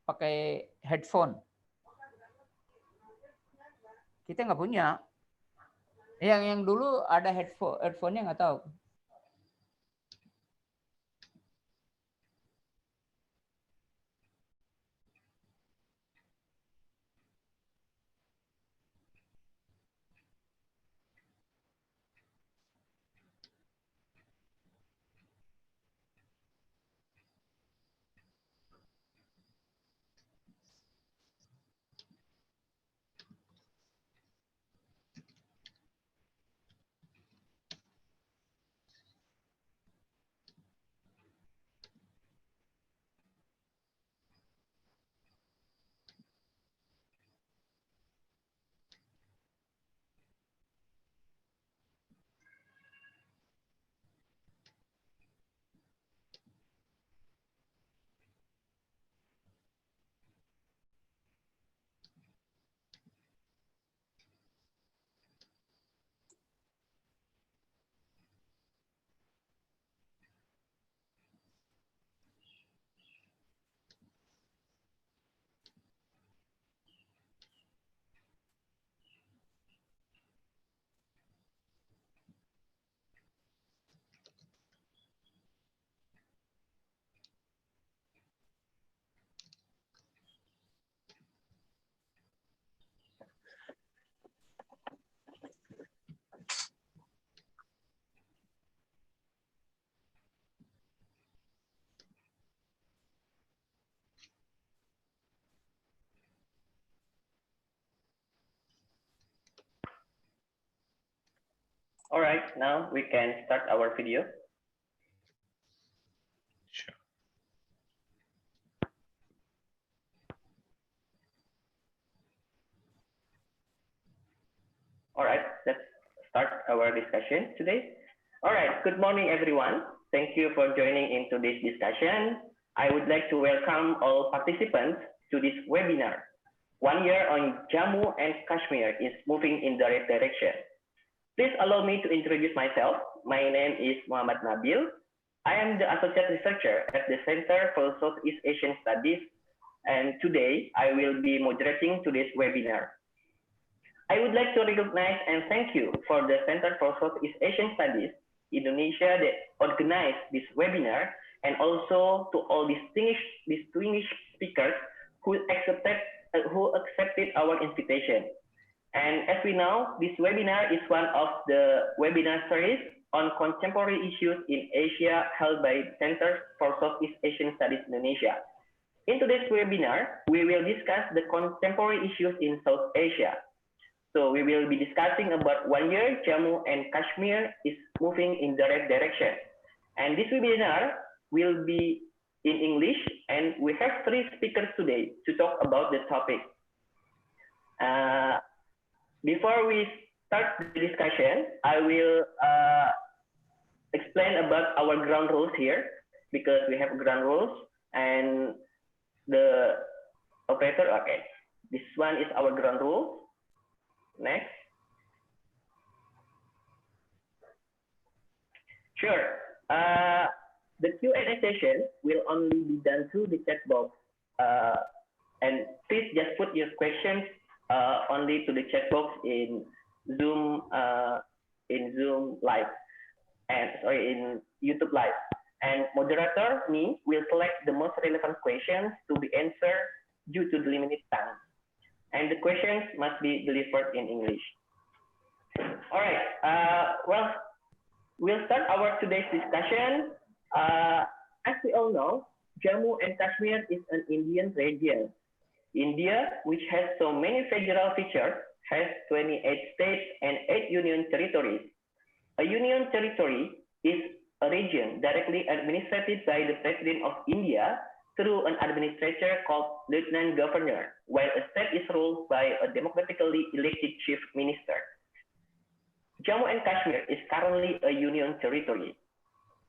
pakai headphone. Kita nggak punya. Yang dulu ada headphone-nya nggak tahu. All right, now we can start our video. Sure. All right, let's start our discussion today. All right, good morning, everyone. Thank you for joining in today's discussion. I would like to welcome all participants to this webinar. 1 year on Jammu and Kashmir is moving in the right direction. Please allow me to introduce myself. My name is Muhammad Nabil. I am the Associate Researcher at the Center for Southeast Asian Studies, and today I will be moderating today's webinar. I would like to recognize and thank you for the Center for Southeast Asian Studies, Indonesia, that organized this webinar, and also to all distinguished speakers who accepted our invitation. And as we know, this webinar is one of the webinar series on contemporary issues in Asia held by Center for Southeast Asian Studies Indonesia. In today's webinar, we will discuss the contemporary issues in South Asia. So we will be discussing about 1 year Jammu and Kashmir is moving in the right direction. And this webinar will be in English, and we have 3 speakers today to talk about the topic. Before we start the discussion, I will explain about our ground rules here, because we have ground rules, and the operator, okay. This one is our ground rules. Next. Sure. The Q&A session will only be done through the chat box. And please just put your questions only to the chat box in Zoom Live, and sorry, in YouTube Live. And moderator, me, will select the most relevant questions to be answered due to the limited time. And the questions must be delivered in English. All right. Well, we'll start our today's discussion. As we all know, Jammu and Kashmir is an Indian region. India, which has so many federal features, has 28 states and 8 union territories. A union territory is a region directly administered by the President of India through an administrator called Lieutenant Governor, while a state is ruled by a democratically elected chief minister. Jammu and Kashmir is currently a union territory.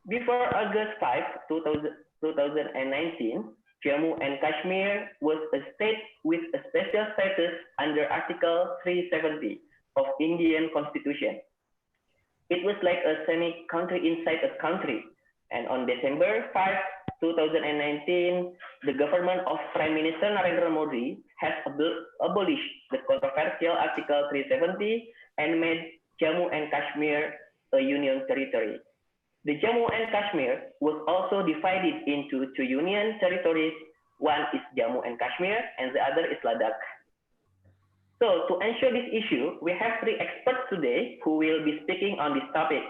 Before August 5, 2019, Jammu and Kashmir was a state with a special status under Article 370 of Indian Constitution. It was like a semi-country inside a country, And on December 5, 2019, the government of Prime Minister Narendra Modi has abolished the controversial Article 370 and made Jammu and Kashmir a union territory. The Jammu and Kashmir was also divided into two union territories. One is Jammu and Kashmir and the other is Ladakh. So to answer this issue, we have three experts today who will be speaking on this topic.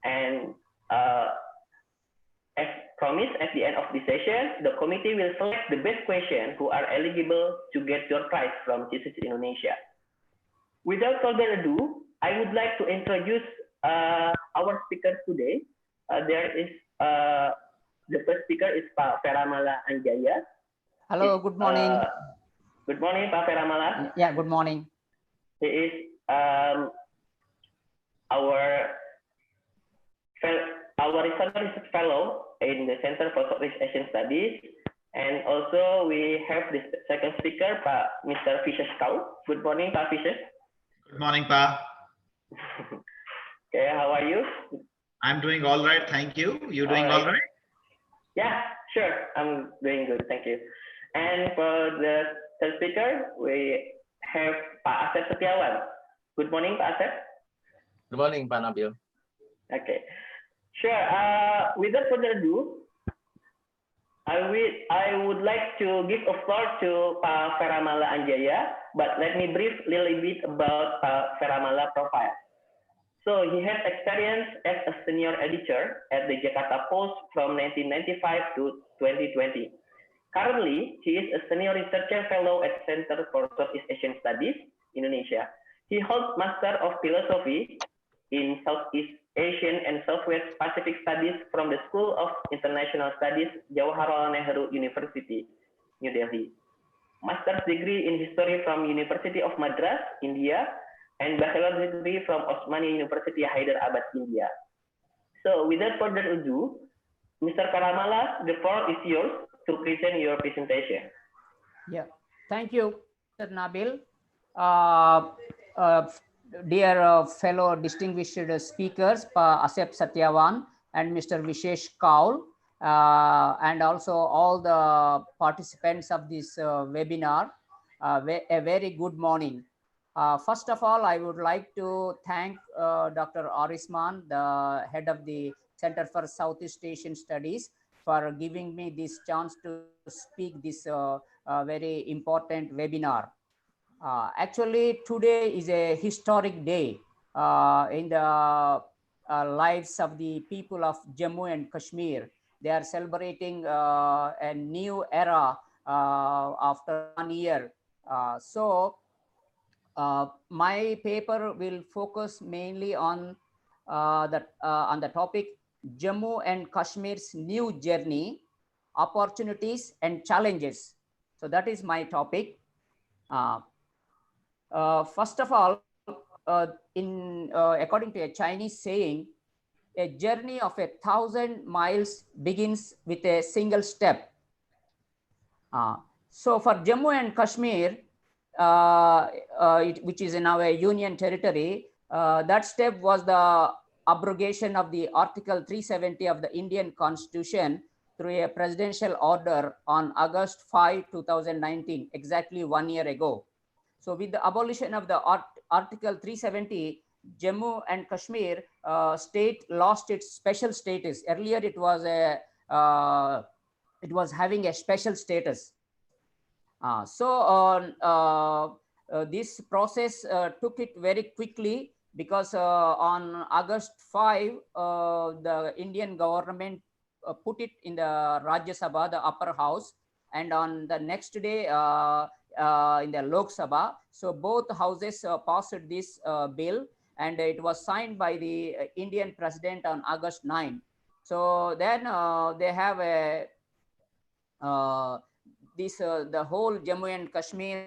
And as promised, at the end of the session, the committee will select the best question who are eligible to get Doorprize from CSEAS Indonesia. Without further ado, I would like to introduce our speakers today. The first speaker is Pak Feramala Anjaya. Hello, good morning. Good morning, Pak Feramala. Yeah, good morning. He is our research fellow in the Center for Southeast Asian Studies. And also we have the second speaker, Mr. Vishesh Kaul. Good morning, Pak Vishesh. Good morning, Pa. Okay, how are you? I'm doing all right, thank you. You doing all right? Yeah, sure. I'm doing good, thank you. And for the third speaker, we have Pak Asep Setiawan. Good morning, Pak Asep. Good morning, Pak Nabil. Okay, sure. Without further ado, I would like to give a floor to Pak Feramala Anjaya, but let me brief a little bit about Pak Feramala profile. So he has experience as a senior editor at the Jakarta Post from 1995 to 2020. Currently, he is a senior researcher fellow at Center for Southeast Asian Studies, Indonesia. He holds Master of Philosophy in Southeast Asian and Southwest Pacific Studies from the School of International Studies, Jawaharlal Nehru University, New Delhi. Master's degree in History from University of Madras, India, and bachelor's degree from Osmania University, Hyderabad, India. So without further ado, Mr. Feramala, the floor is yours to present your presentation. Yeah, thank you, Mr. Nabil. Dear fellow distinguished speakers, Asep Satyawan and Mr. Vishesh Kaul, and also all the participants of this webinar, a very good morning. First of all, I would like to thank Dr. Arisman, the head of the Center for Southeast Asian Studies, for giving me this chance to speak this very important webinar. Actually, today is a historic day in the lives of the people of Jammu and Kashmir. They are celebrating a new era after 1 year. My paper will focus mainly on the topic Jammu and Kashmir's new journey, opportunities and challenges. So that is my topic. First of all, according to a Chinese saying, a journey of 1,000 miles begins with a single step. So for Jammu and Kashmir, which is now a union territory, that step was the abrogation of the Article 370 of the Indian Constitution through a presidential order on August 5, 2019, exactly 1 year ago. So with the abolition of the Article 370, Jammu and Kashmir state lost its special status. Earlier, it was having a special status. This process took it very quickly because on August 5, the Indian government put it in the Rajya Sabha, the upper house, and on the next day in the Lok Sabha. So both houses passed this bill, and it was signed by the Indian president on August 9. So then they have a the whole Jammu and Kashmir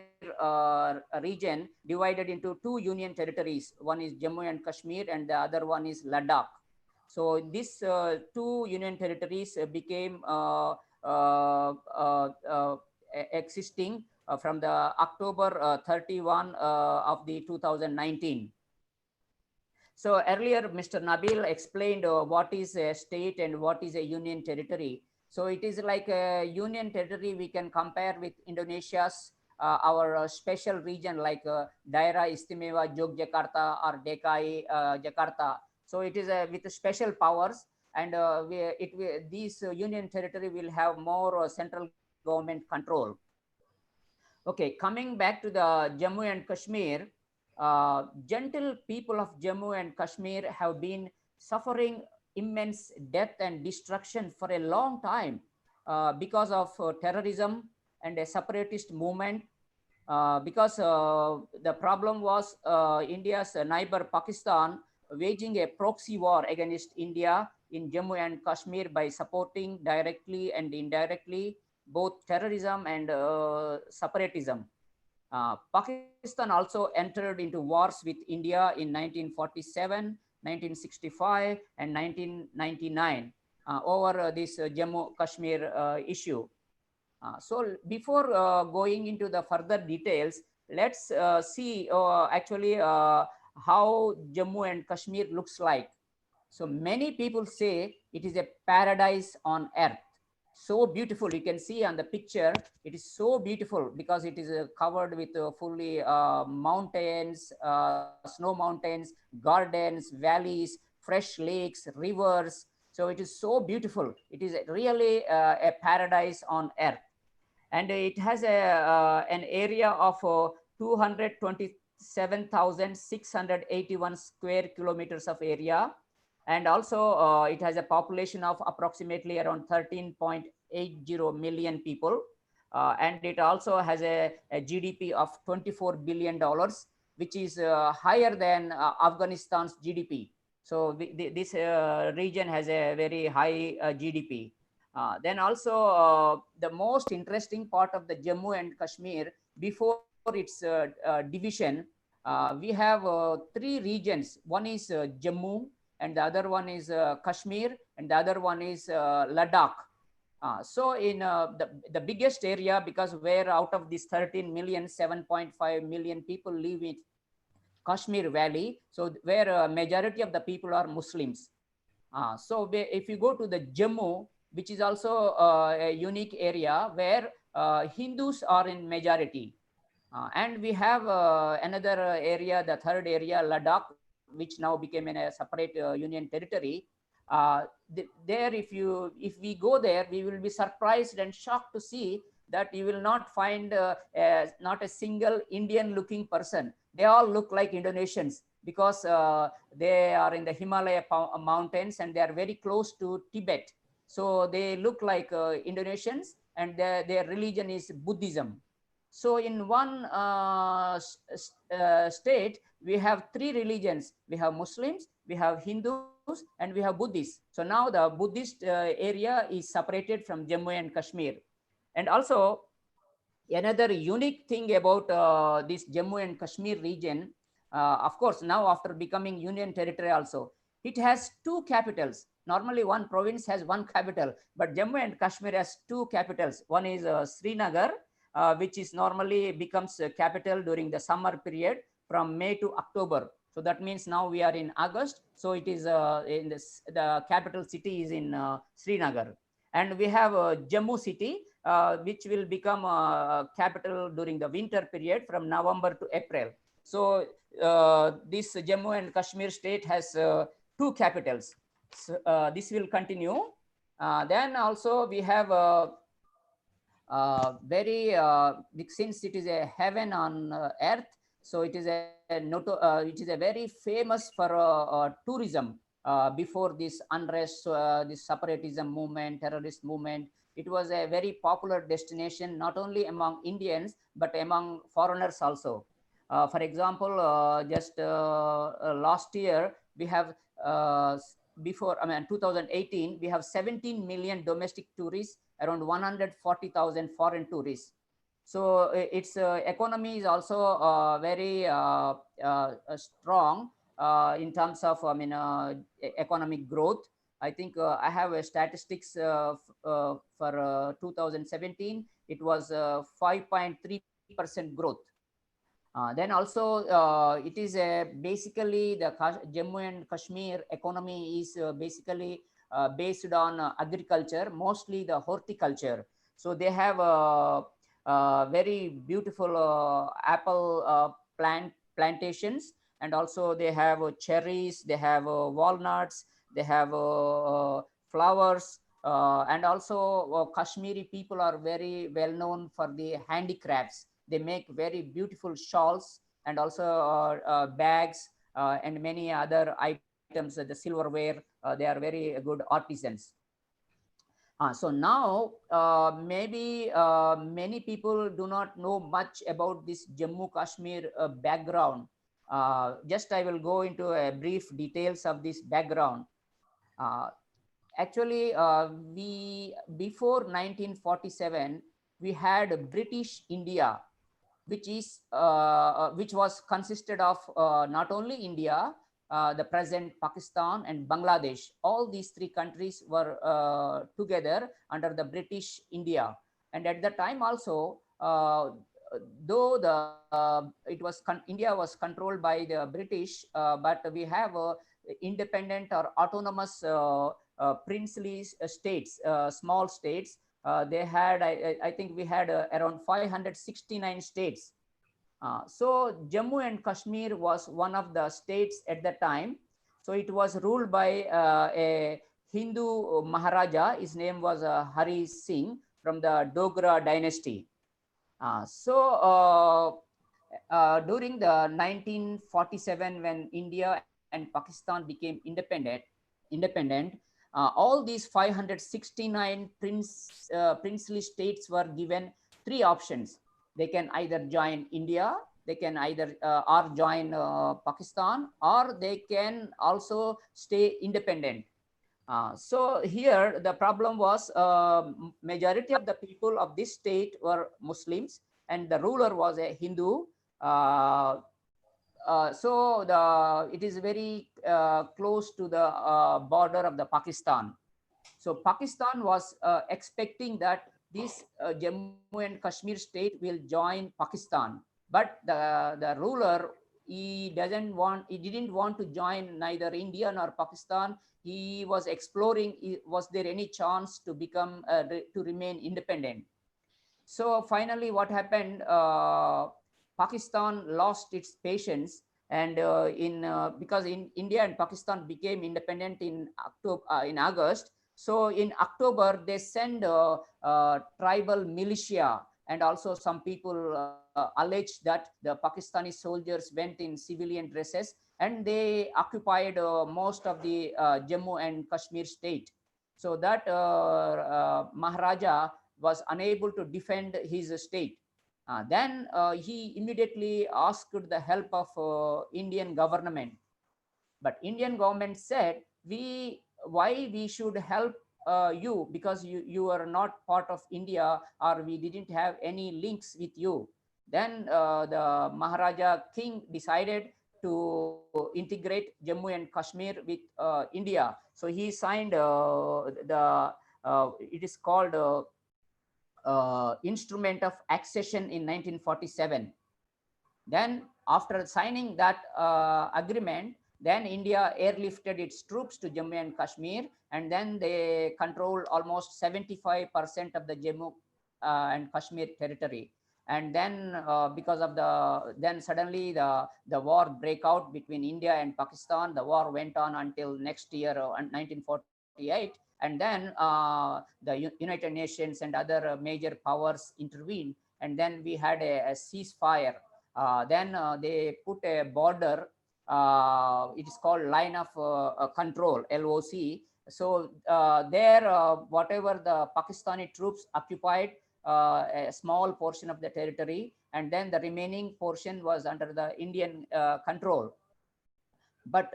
region divided into two union territories. One is Jammu and Kashmir and the other one is Ladakh. So these two union territories became existing from the October 31 of the 2019. So earlier, Mr. Nabil explained what is a state and what is a union territory. So it is like a union territory we can compare with Indonesia's our special region like Daerah Istimewa Yogyakarta or DKI Jakarta. So it is with special powers, and these union territory will have more central government control. Okay, coming back to the Jammu and Kashmir, gentle people of Jammu and Kashmir have been suffering immense death and destruction for a long time because of terrorism and a separatist movement. Because the problem was India's neighbor Pakistan waging a proxy war against India in Jammu and Kashmir by supporting directly and indirectly both terrorism and separatism. Pakistan also entered into wars with India in 1947, 1965, and 1999 over this Jammu Kashmir issue. So before going into the further details, let's see actually how Jammu and Kashmir looks like. So many people say it is a paradise on earth. So beautiful. You can see on the picture, it is so beautiful because it is covered with fully mountains, snow mountains, gardens, valleys, fresh lakes, rivers. So it is so beautiful. It is really a paradise on earth, and it has an area of 227,681 square kilometers of area, and also it has a population of approximately around 13.80 million people, and it also has a GDP of $24 billion, which is higher than Afghanistan's GDP. So this region has a very high GDP. Then also the most interesting part of the Jammu and Kashmir, before its division, we have three regions. One is Jammu, and the other one is Kashmir, and the other one is Ladakh. So in the biggest area, because where out of these 13 million, 7.5 million people live in Kashmir Valley, so where majority of the people are Muslims. So if you go to the Jammu, which is also a unique area where Hindus are in majority. And we have another area, the third area, Ladakh, which now became in a separate union territory. There, if we go there, we will be surprised and shocked to see that you will not find not a single Indian-looking person. They all look like Indonesians because they are in the Himalaya mountains and they are very close to Tibet. So they look like Indonesians, and their religion is Buddhism. So in one state, we have three religions. We have Muslims, we have Hindus, and we have Buddhists. So now the Buddhist area is separated from Jammu and Kashmir. And also, another unique thing about this Jammu and Kashmir region, of course, now after becoming union territory also, it has two capitals. Normally, one province has one capital, but Jammu and Kashmir has two capitals. One is Srinagar, which is normally becomes capital during the summer period from May to October. So that means now we are in August. So it is in this, the capital city is in Srinagar. And we have Jammu city, which will become capital during the winter period from November to April. So this Jammu and Kashmir state has two capitals. So, this will continue. Then also we have very since it is a heaven on earth, so it is a very famous for tourism. Before this unrest, this separatism movement, terrorist movement, it was a very popular destination not only among Indians but among foreigners also. For example, just last year we have before, I mean 2018, we have 17 million domestic tourists, around 140,000 foreign tourists. So its economy is also very strong in terms of, I mean, economic growth. I think I have a statistics for 2017. It was 5.3% growth. Then also it is basically the Jammu and Kashmir economy is basically based on agriculture, mostly the horticulture. So they have very beautiful apple plantations, and also they have cherries, they have walnuts, they have flowers, and also Kashmiri people are very well known for the handicrafts. They make very beautiful shawls and also bags and many other items, the silverware. They are very good artisans. So now maybe many people do not know much about this Jammu Kashmir background. Just I will go into a brief details of this background. Uh, Actually, we before 1947 we had British India, which was consisted of not only India, the present Pakistan and Bangladesh. All these three countries were together under the British India, and at the time also, though India was controlled by the British, but we have independent or autonomous princely states, small states. They had, I think we had around 569 states. So Jammu and Kashmir was one of the states at the time. So it was ruled by a Hindu Maharaja. His name was Hari Singh from the Dogra dynasty. During the 1947, when India and Pakistan became independent, all these 569 princely states were given three options. They can either join India, they can either or join Pakistan, or they can also stay independent. So here the problem was majority of the people of this state were Muslims, and the ruler was a Hindu. Uh, it is very close to the border of the Pakistan. So Pakistan was expecting that this Jammu and Kashmir state will join Pakistan, but the ruler, he didn't want to join neither India nor Pakistan. He was exploring, was there any chance to become to remain independent. So finally, what happened? Pakistan lost its patience, and in because in India and Pakistan became independent in October, in August. So in October, they send tribal militia, and also some people allege that the Pakistani soldiers went in civilian dresses and they occupied most of the Jammu and Kashmir state. So that Maharaja was unable to defend his state. Then he immediately asked the help of Indian government. But Indian government said, why we should help you, because you are not part of India, or we didn't have any links with you. Then the Maharaja king decided to integrate Jammu and Kashmir with India. So he signed it is called instrument of accession in 1947. Then after signing that agreement, then India airlifted its troops to Jammu and Kashmir, and then they controlled almost 75% of the Jammu and Kashmir territory. And then because of then suddenly the war break out between India and Pakistan. The war went on until next year, 1948. And then the United Nations and other major powers intervened, and then we had a ceasefire. Then they put a border. It is called line of control, LOC. So there, whatever the Pakistani troops occupied a small portion of the territory, and then the remaining portion was under the Indian control. But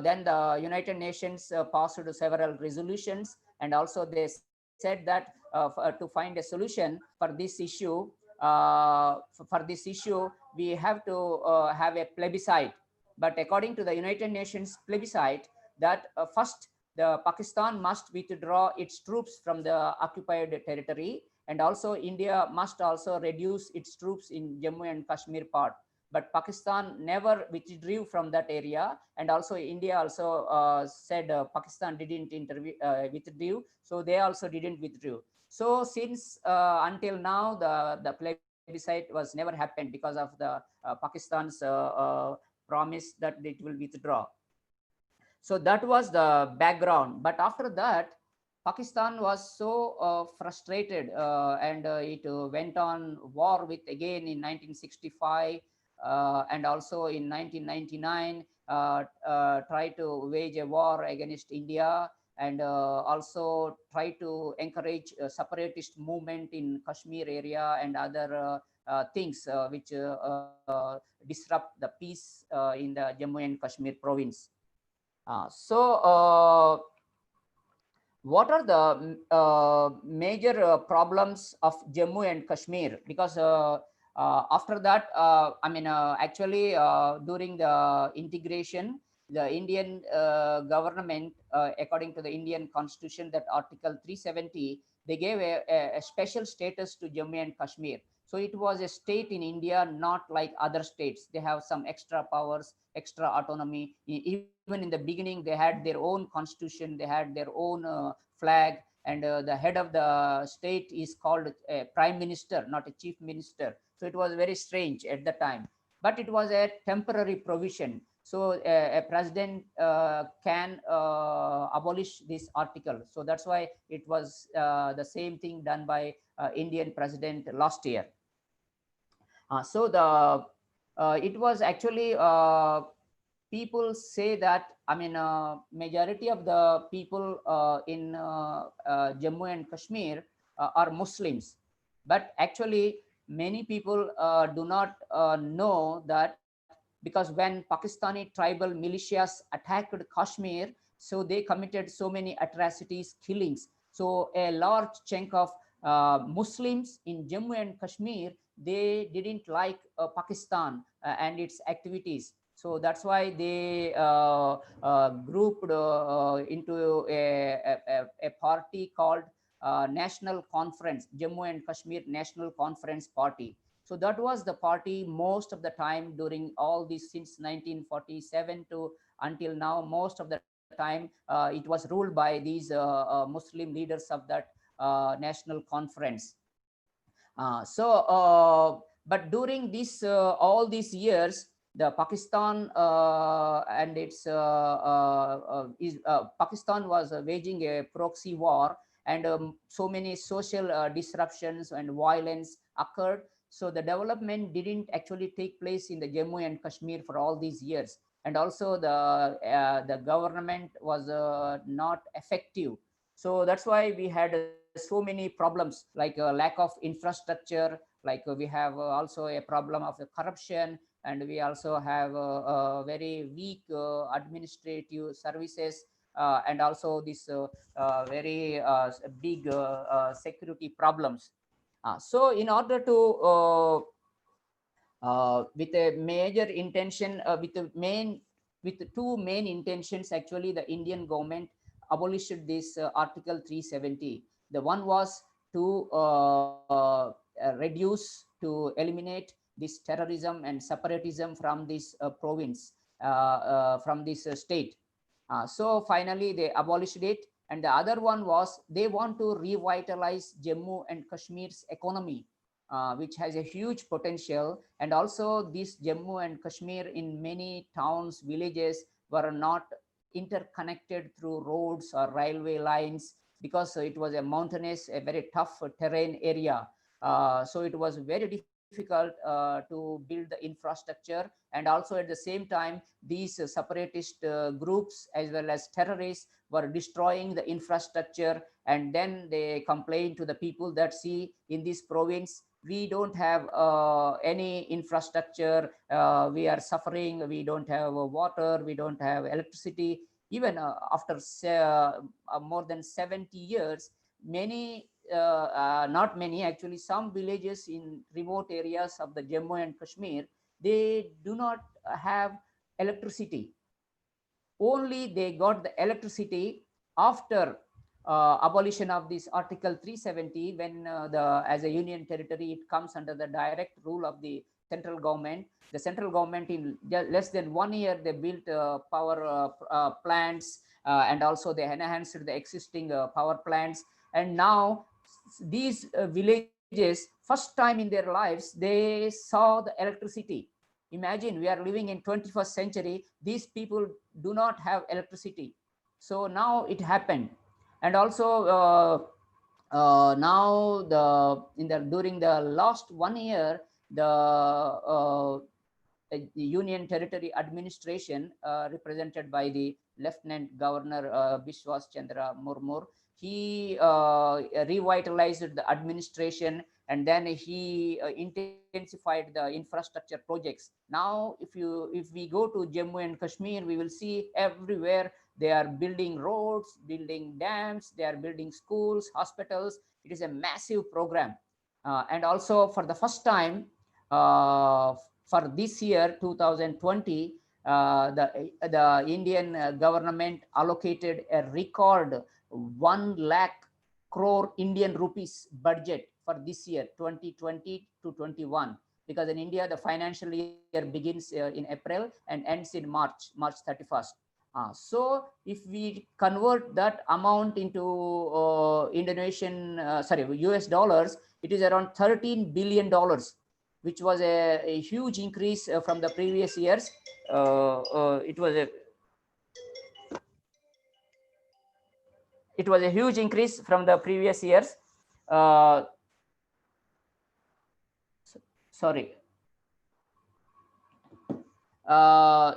then the United Nations passed several resolutions, and also they said that to find a solution for this issue, we have to have a plebiscite. But according to the United Nations plebiscite, that first the Pakistan must withdraw its troops from the occupied territory, and also India must also reduce its troops in Jammu and Kashmir part. but Pakistan never withdrew from that area, and also India also said Pakistan didn't withdrew, so they also didn't withdraw. So since until now, the plebiscite was never happened because of the Pakistan's promise that it will withdraw. So that was the background. But after that, Pakistan was so frustrated, and it went on war with again in 1965, and also in 1999 tried to wage a war against India, and also try to encourage separatist movement in Kashmir area and other things which disrupt the peace in the Jammu and Kashmir province. What are the major problems of Jammu and Kashmir? Because after that, actually, during the integration, the Indian government, according to the Indian Constitution, that Article 370, they gave a special status to Jammu and Kashmir. So it was a state in India, not like other states. They have some extra powers, extra autonomy. Even in the beginning, they had their own constitution, they had their own flag, and the head of the state is called a prime minister, not a chief minister. So it was very strange at the time, but it was a temporary provision. So a president can abolish this article. So that's why it was the same thing done by Indian president last year. So the it was actually people say that, majority of the people in Jammu and Kashmir are Muslims, but actually many people do not know that, because when Pakistani tribal militias attacked Kashmir, so they committed so many atrocities, killings. So a large chunk of Muslims in Jammu and Kashmir, they didn't like Pakistan and its activities. So that's why they grouped into a party called National Conference, Jammu and Kashmir National Conference Party. So that was the party most of the time during all this, since 1947 to until now. Most of the time it was ruled by these Muslim leaders of that national conference. But during this all these years, the Pakistan and its Pakistan was waging a proxy war, and so many social disruptions and violence occurred. So the development didn't actually take place in the Jammu and Kashmir for all these years, and also the government was not effective. So that's why we had so many problems, like lack of infrastructure, like we have also a problem of the corruption, and we also have very weak administrative services, and also this very big security problems. So in order to with a major intention, with two main intentions, actually the Indian government abolished this Article 370. The one was to reduce, to eliminate this terrorism and separatism from this province, from this state. So finally they abolished it. And the other one was they want to revitalize Jammu and Kashmir's economy, which has a huge potential. And also this Jammu and Kashmir, in many towns, villages, were not interconnected through roads or railway lines, because it was a mountainous, a very tough terrain area. So it was very difficult to build the infrastructure. And also at the same time, these separatist groups as well as terrorists were destroying the infrastructure. And then they complained to the people that, see, in this province we don't have any infrastructure, we are suffering, we don't have water, we don't have electricity. Even after more than 70 years, many not many, actually some villages in remote areas of the Jammu and Kashmir, they do not have electricity. Only they got the electricity after abolition of this Article 370, when as a union territory, it comes under the direct rule of the central government. The central government in less than 1 year, they built power plants, and also they enhanced the existing power plants. And now these villages, first time in their lives, they saw the electricity. Imagine, we are living in 21st century. These people do not have electricity. So now it happened. And also now during the last 1 year, the Union Territory Administration, represented by the Lieutenant Governor Bishwas Chandra Murmur, he revitalized the administration, and then he intensified the infrastructure projects. Now, if we go to Jammu and Kashmir, we will see everywhere they are building roads, building dams, they are building schools, hospitals. It is a massive program. And also, for the first time, for this year 2020, the Indian government allocated a record 1 lakh crore Indian rupees budget for this year 2020 to 21, because in India the financial year begins in April and ends in March 31st. So if we convert that amount into US dollars, it is around $13 billion, which was a huge increase from the previous years. It was a huge increase from the previous years. Sorry.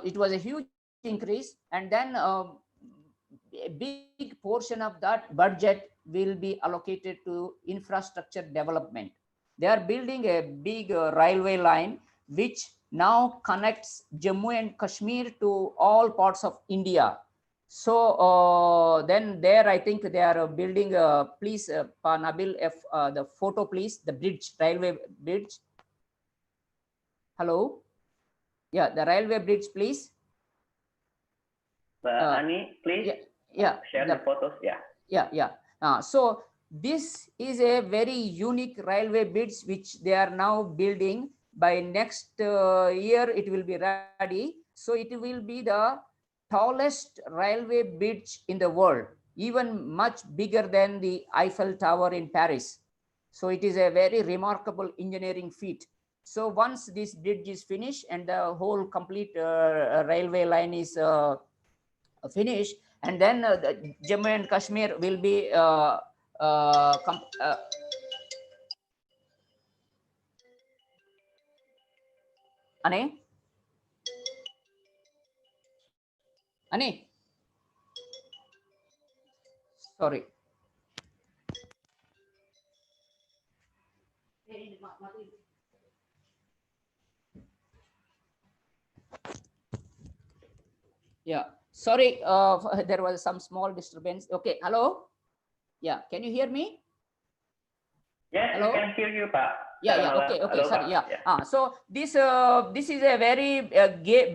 It was a huge increase, and then a big portion of that budget will be allocated to infrastructure development. They are building a big railway line which now connects Jammu and Kashmir to all parts of India. So then there, I think they are building, please, Nabil, the photo, please, the bridge, railway bridge. Hello? Yeah, the railway bridge, please. Ani, please share the photos. So this is a very unique railway bridge which they are now building. By next year it will be ready. So it will be the tallest railway bridge in the world, even much bigger than the Eiffel Tower in Paris. So it is a very remarkable engineering feat. So once this bridge is finished and the whole complete railway line is finished, and then the Jammu and Kashmir will be Ani? Sorry. Yeah, sorry, there was some small disturbance. Okay, hello? Yeah, can you hear me? Yes, hello? I can hear you, Pak. Okay, hello, sorry, Pak. yeah. So this is a very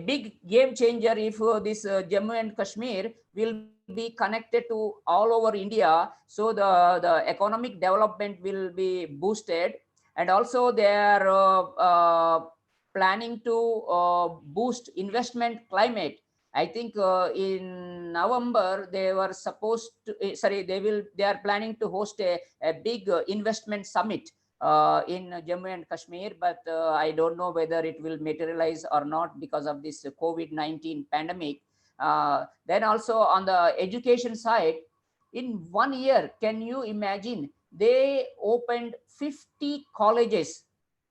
big game changer if this Jammu and Kashmir will be connected to all over India. So the economic development will be boosted, and also they are planning to boost investment climate. I think in November they were supposed to, they are planning to host a big investment summit in Jammu and Kashmir, but I don't know whether it will materialize or not because of this COVID-19 pandemic. Then also on the education side, in 1 year, can you imagine, they opened 50 colleges.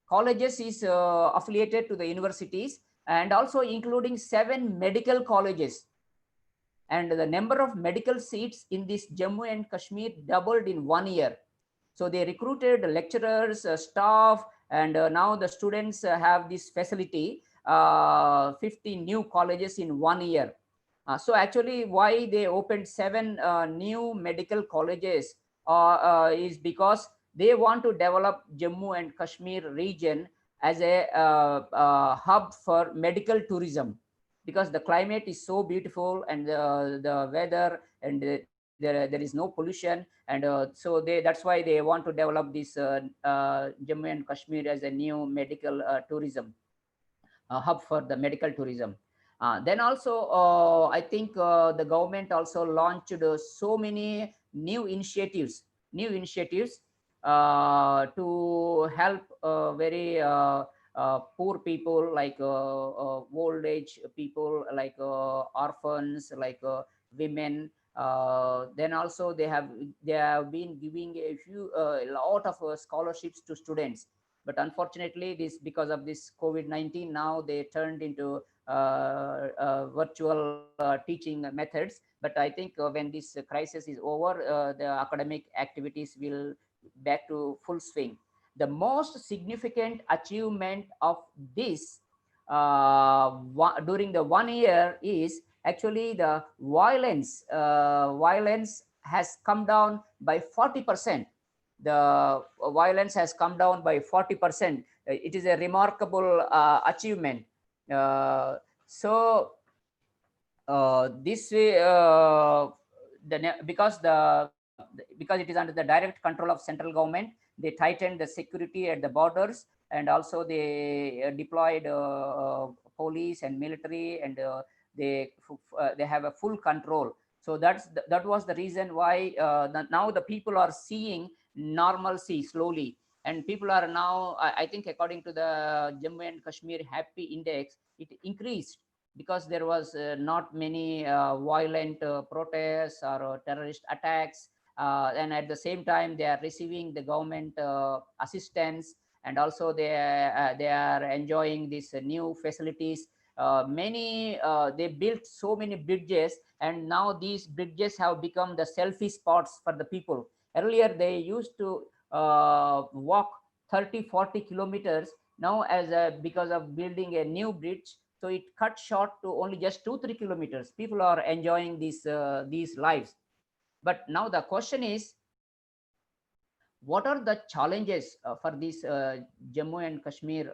Colleges is affiliated to the universities, and also including 7 medical colleges. And the number of medical seats in this Jammu and Kashmir doubled in 1 year. So they recruited lecturers, staff, and now the students have this facility, 50 new colleges in 1 year. So actually why they opened 7 new medical colleges is because they want to develop Jammu and Kashmir region as a hub for medical tourism, because the climate is so beautiful, and the weather, and there is no pollution, and so that's why they want to develop this Jammu and Kashmir as a new medical tourism hub for the medical tourism. Then also, I think the government also launched so many new initiatives to help very poor people, like old age people, like orphans, like women. Then also they have been giving a lot of scholarships to students, but unfortunately this, because of this COVID-19, now they turned into virtual teaching methods. But I think when this crisis is over, the academic activities will back to full swing. The most significant achievement of this during the 1 year is actually the violence has come down by 40%. The violence has come down by 40%. It is a remarkable achievement. So this way, because it is under the direct control of central government, they tightened the security at the borders, and also they deployed police and military, and they have a full control. So that was the reason why now the people are seeing normalcy slowly, and people are now, I think according to the Jammu and Kashmir Happy Index, it increased because there was not many violent protests or terrorist attacks, and at the same time they are receiving the government assistance, and also they are enjoying these new facilities. They built so many bridges, and now these bridges have become the selfie spots for the people. Earlier they used to walk 30-40 kilometers. Now, because of building a new bridge, so it cut short to only just 2-3 kilometers. People are enjoying these lives. But now the question is, what are the challenges for this Jammu and Kashmir?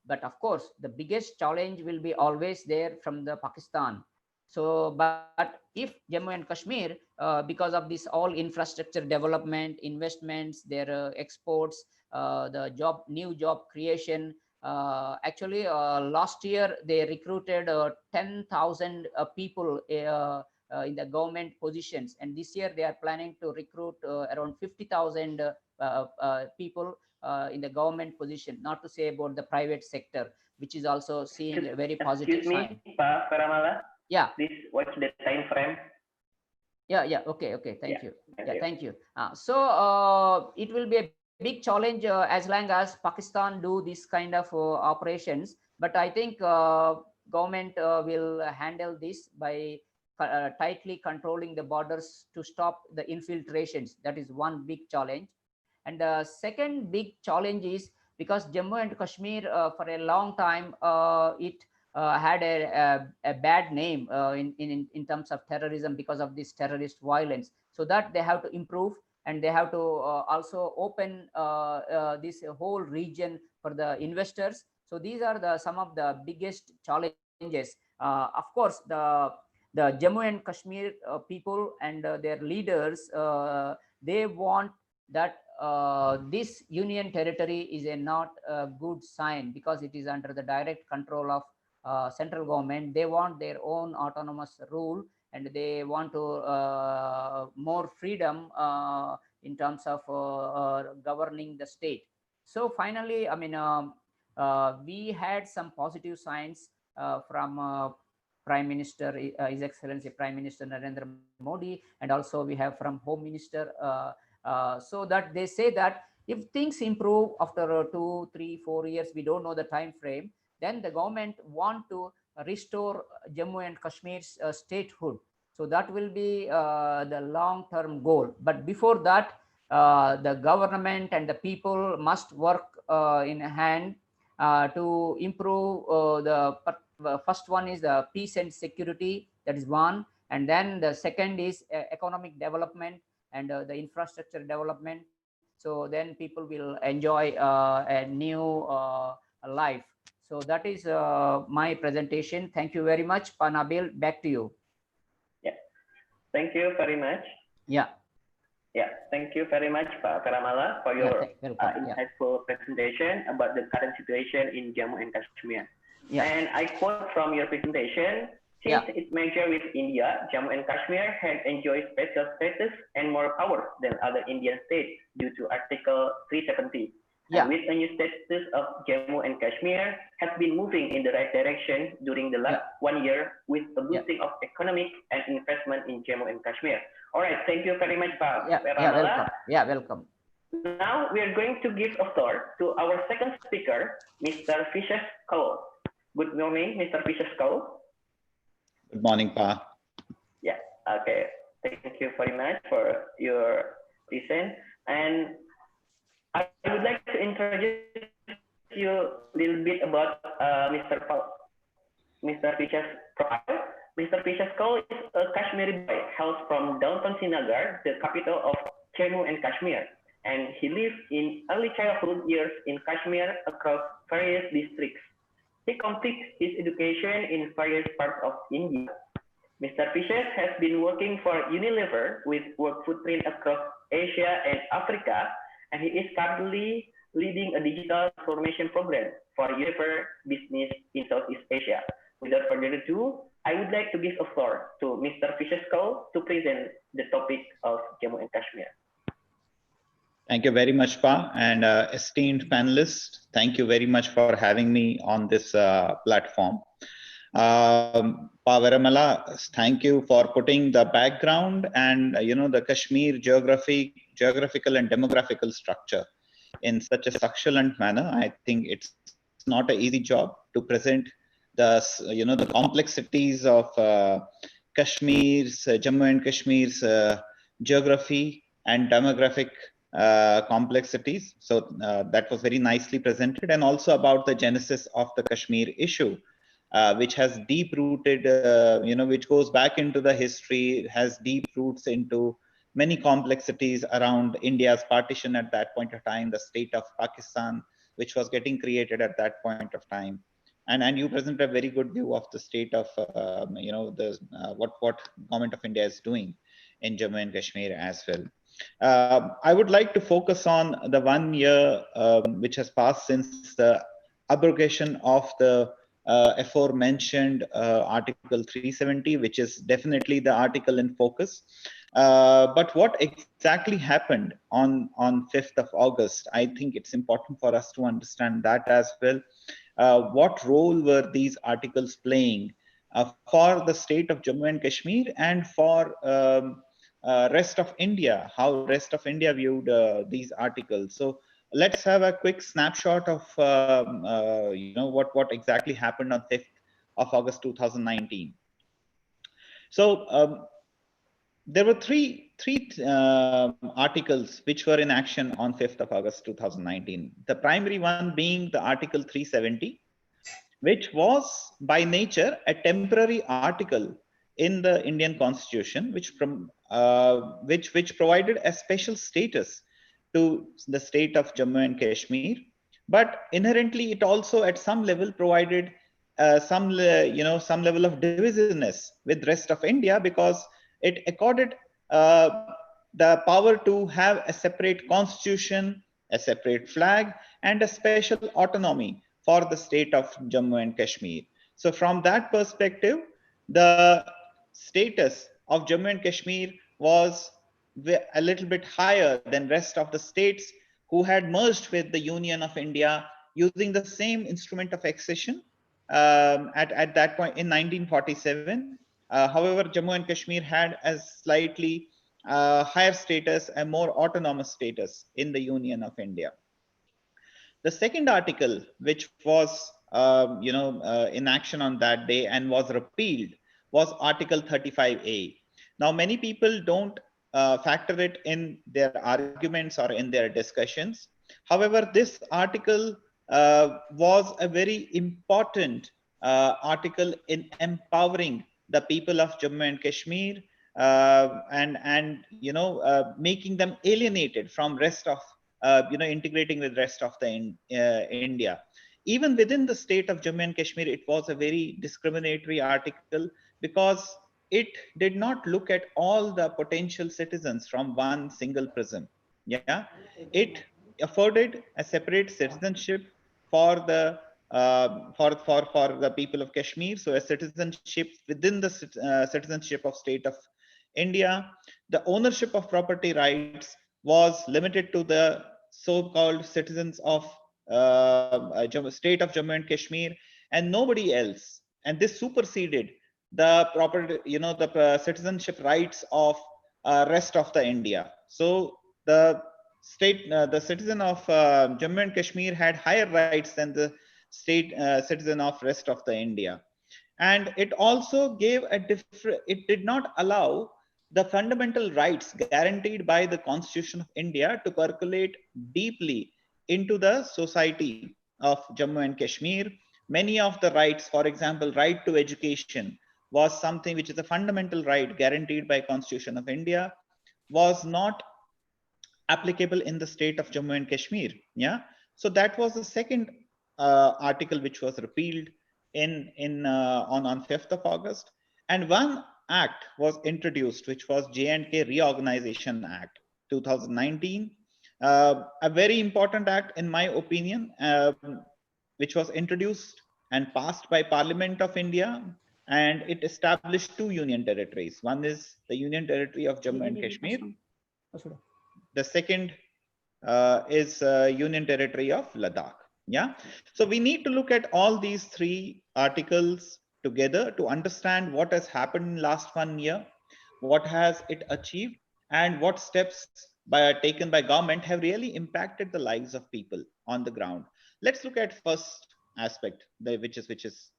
But of course, the biggest challenge will be always there from the Pakistan. So, but if Jammu and Kashmir, because of this all infrastructure development, investments, their exports, the new job creation, actually last year they recruited 10,000 people in the government positions, and this year they are planning to recruit around 50,000 people in the government position, not to say about the private sector, which is also seeing a very positive sign. Excuse me, Pak Paramala. Yeah. Please watch the time frame. Yeah. Okay. Thank you. Thank you. So it will be a big challenge as long as Pakistan do this kind of operations. But I think government will handle this by tightly controlling the borders to stop the infiltrations. That is one big challenge. And the second big challenge is because Jammu and Kashmir for a long time it had a bad name in terms of terrorism because of this terrorist violence. So that they have to improve, and they have to also open this whole region for the investors. So these are some of the biggest challenges. Of course, the Jammu and Kashmir people and their leaders, they want that this union territory is not a good sign because it is under the direct control of central government. They want their own autonomous rule, and they want to more freedom in terms of governing the state. So finally, I mean, we had some positive signs from Prime Minister, His Excellency Prime Minister Narendra Modi, and also we have from Home Minister, so that they say that if things improve after 2, 3, 4 years, we don't know the time frame, then the government want to restore Jammu and Kashmir's statehood. So that will be the long-term goal. But before that, the government and the people must work in hand to improve the first one is the peace and security. That is one. And then the second is economic development and the infrastructure development. So then people will enjoy a new life. So that is my presentation. Thank you very much, Panabil. Back to you. Yeah, Thank you very much. Yeah. Yeah, thank you very much, Pak Karamala, for your Welcome. insightful presentation about the current situation in Jammu and Kashmir. Yeah. And I quote from your presentation, since its merger with India, Jammu and Kashmir had enjoyed special status and more power than other Indian states due to Article 370. And with a new status of Jammu and Kashmir has been moving in the right direction during the last 1 year with a boosting of economic and investment in Jammu and Kashmir. All right, thank you very much, Pak. Welcome. Welcome. Now we are going to give a floor to our second speaker, Mr. Fisher Cole. Good morning, Mr. Fisher Cole. Good morning, Pa. Yeah, okay. Thank you very much for your present. And I would like to introduce you a little bit about Mr. Fisher's profile. Mr. Fisher Cole is a Kashmiri boy hails from downtown Srinagar, the capital of Jammu and Kashmir. And he lived in early childhood years in Kashmir across various districts. He completed his education in various parts of India. Mr. Fisher has been working for Unilever with work footprint across Asia and Africa, and he is currently leading a digital transformation program for Unilever business in Southeast Asia. Without further ado, I would like to give a floor to Mr. Fisher Cole to present the topic of Jammu and Kashmir. Thank you very much, Pa, and esteemed panelists. Thank you very much for having me on this platform. Pa Veramala, thank you for putting the background and the Kashmir geographical and demographical structure in such a succulent manner. I think it's not an easy job to present the complexities of Jammu and Kashmir's geography and demographic complexities. So that was very nicely presented, and also about the genesis of the Kashmir issue, which has deep rooted, which goes back into the history, has deep roots into many complexities around India's partition at that point of time, the state of Pakistan, which was getting created at that point of time. And you present a very good view of the state of, what government of India is doing in Jammu and Kashmir as well. I would like to focus on the 1 year which has passed since the abrogation of the aforementioned Article 370, which is definitely the article in focus. But what exactly happened on 5th of August? I think it's important for us to understand that as well. What role were these articles playing for the state of Jammu and Kashmir and for rest of India, how rest of India viewed these articles? So let's have a quick snapshot of what exactly happened on 5th of August 2019. So there were three articles which were in action on 5th of August 2019. The primary one being the Article 370, which was by nature a temporary article in the Indian Constitution, which provided a special status to the state of Jammu and Kashmir, but inherently it also at some level provided some level of divisiveness with rest of India, because it accorded the power to have a separate constitution, a separate flag, and a special autonomy for the state of Jammu and Kashmir. So from that perspective, the status of Jammu and Kashmir was a little bit higher than rest of the states who had merged with the Union of India using the same instrument of accession at that point in 1947. However, Jammu and Kashmir had a slightly higher status, a more autonomous status in the Union of India. The second article, which was in action on that day and was repealed, was Article 35A. Now, many people don't factor it in their arguments or in their discussions. However, this article was a very important article in empowering the people of Jammu and Kashmir and making them alienated from rest of integrating with rest of the India. Even within the state of Jammu and Kashmir, it was a very discriminatory article, because it did not look at all the potential citizens from one single prism. Yeah, it afforded a separate citizenship for the for the people of Kashmir. So a citizenship within the citizenship of state of India. The ownership of property rights was limited to the so-called citizens of state of Jammu and Kashmir and nobody else. And this superseded the property, the citizenship rights of rest of the India. So the the citizen of Jammu and Kashmir had higher rights than the state citizen of rest of the India. And it also gave a different, it did not allow the fundamental rights guaranteed by the Constitution of India to percolate deeply into the society of Jammu and Kashmir. Many of the rights, for example, right to education was something which is a fundamental right guaranteed by Constitution of India, was not applicable in the state of Jammu and Kashmir. Yeah, so that was the second article which was repealed on 5th of August, and one act was introduced, which was J&K Reorganization Act 2019, a very important act in my opinion, which was introduced and passed by Parliament of India, and it established two union territories. One is the Union Territory of Jammu and Kashmir. The second is Union Territory of Ladakh. Yeah, so we need to look at all these three articles together to understand what has happened in last 1 year, what has it achieved, and what steps taken by government have really impacted the lives of people on the ground. Let's look at first aspect, which is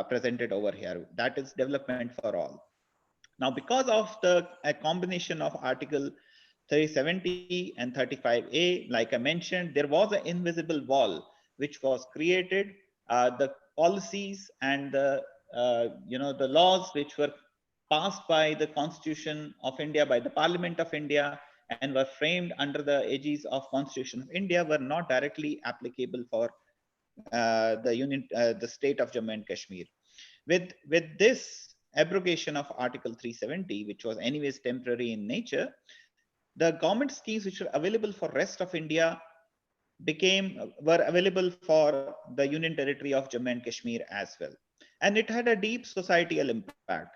presented over here. That is development for all. Now, because of a combination of Article 370 and 35A, like I mentioned, there was an invisible wall which was created. The policies and the the laws which were passed by the Constitution of India, by the Parliament of India, and were framed under the aegis of Constitution of India were not directly applicable for the state of Jammu and Kashmir. With this abrogation of Article 370, which was anyways temporary in nature, the government schemes which were available for rest of India were available for the Union Territory of Jammu and Kashmir as well. And it had a deep societal impact.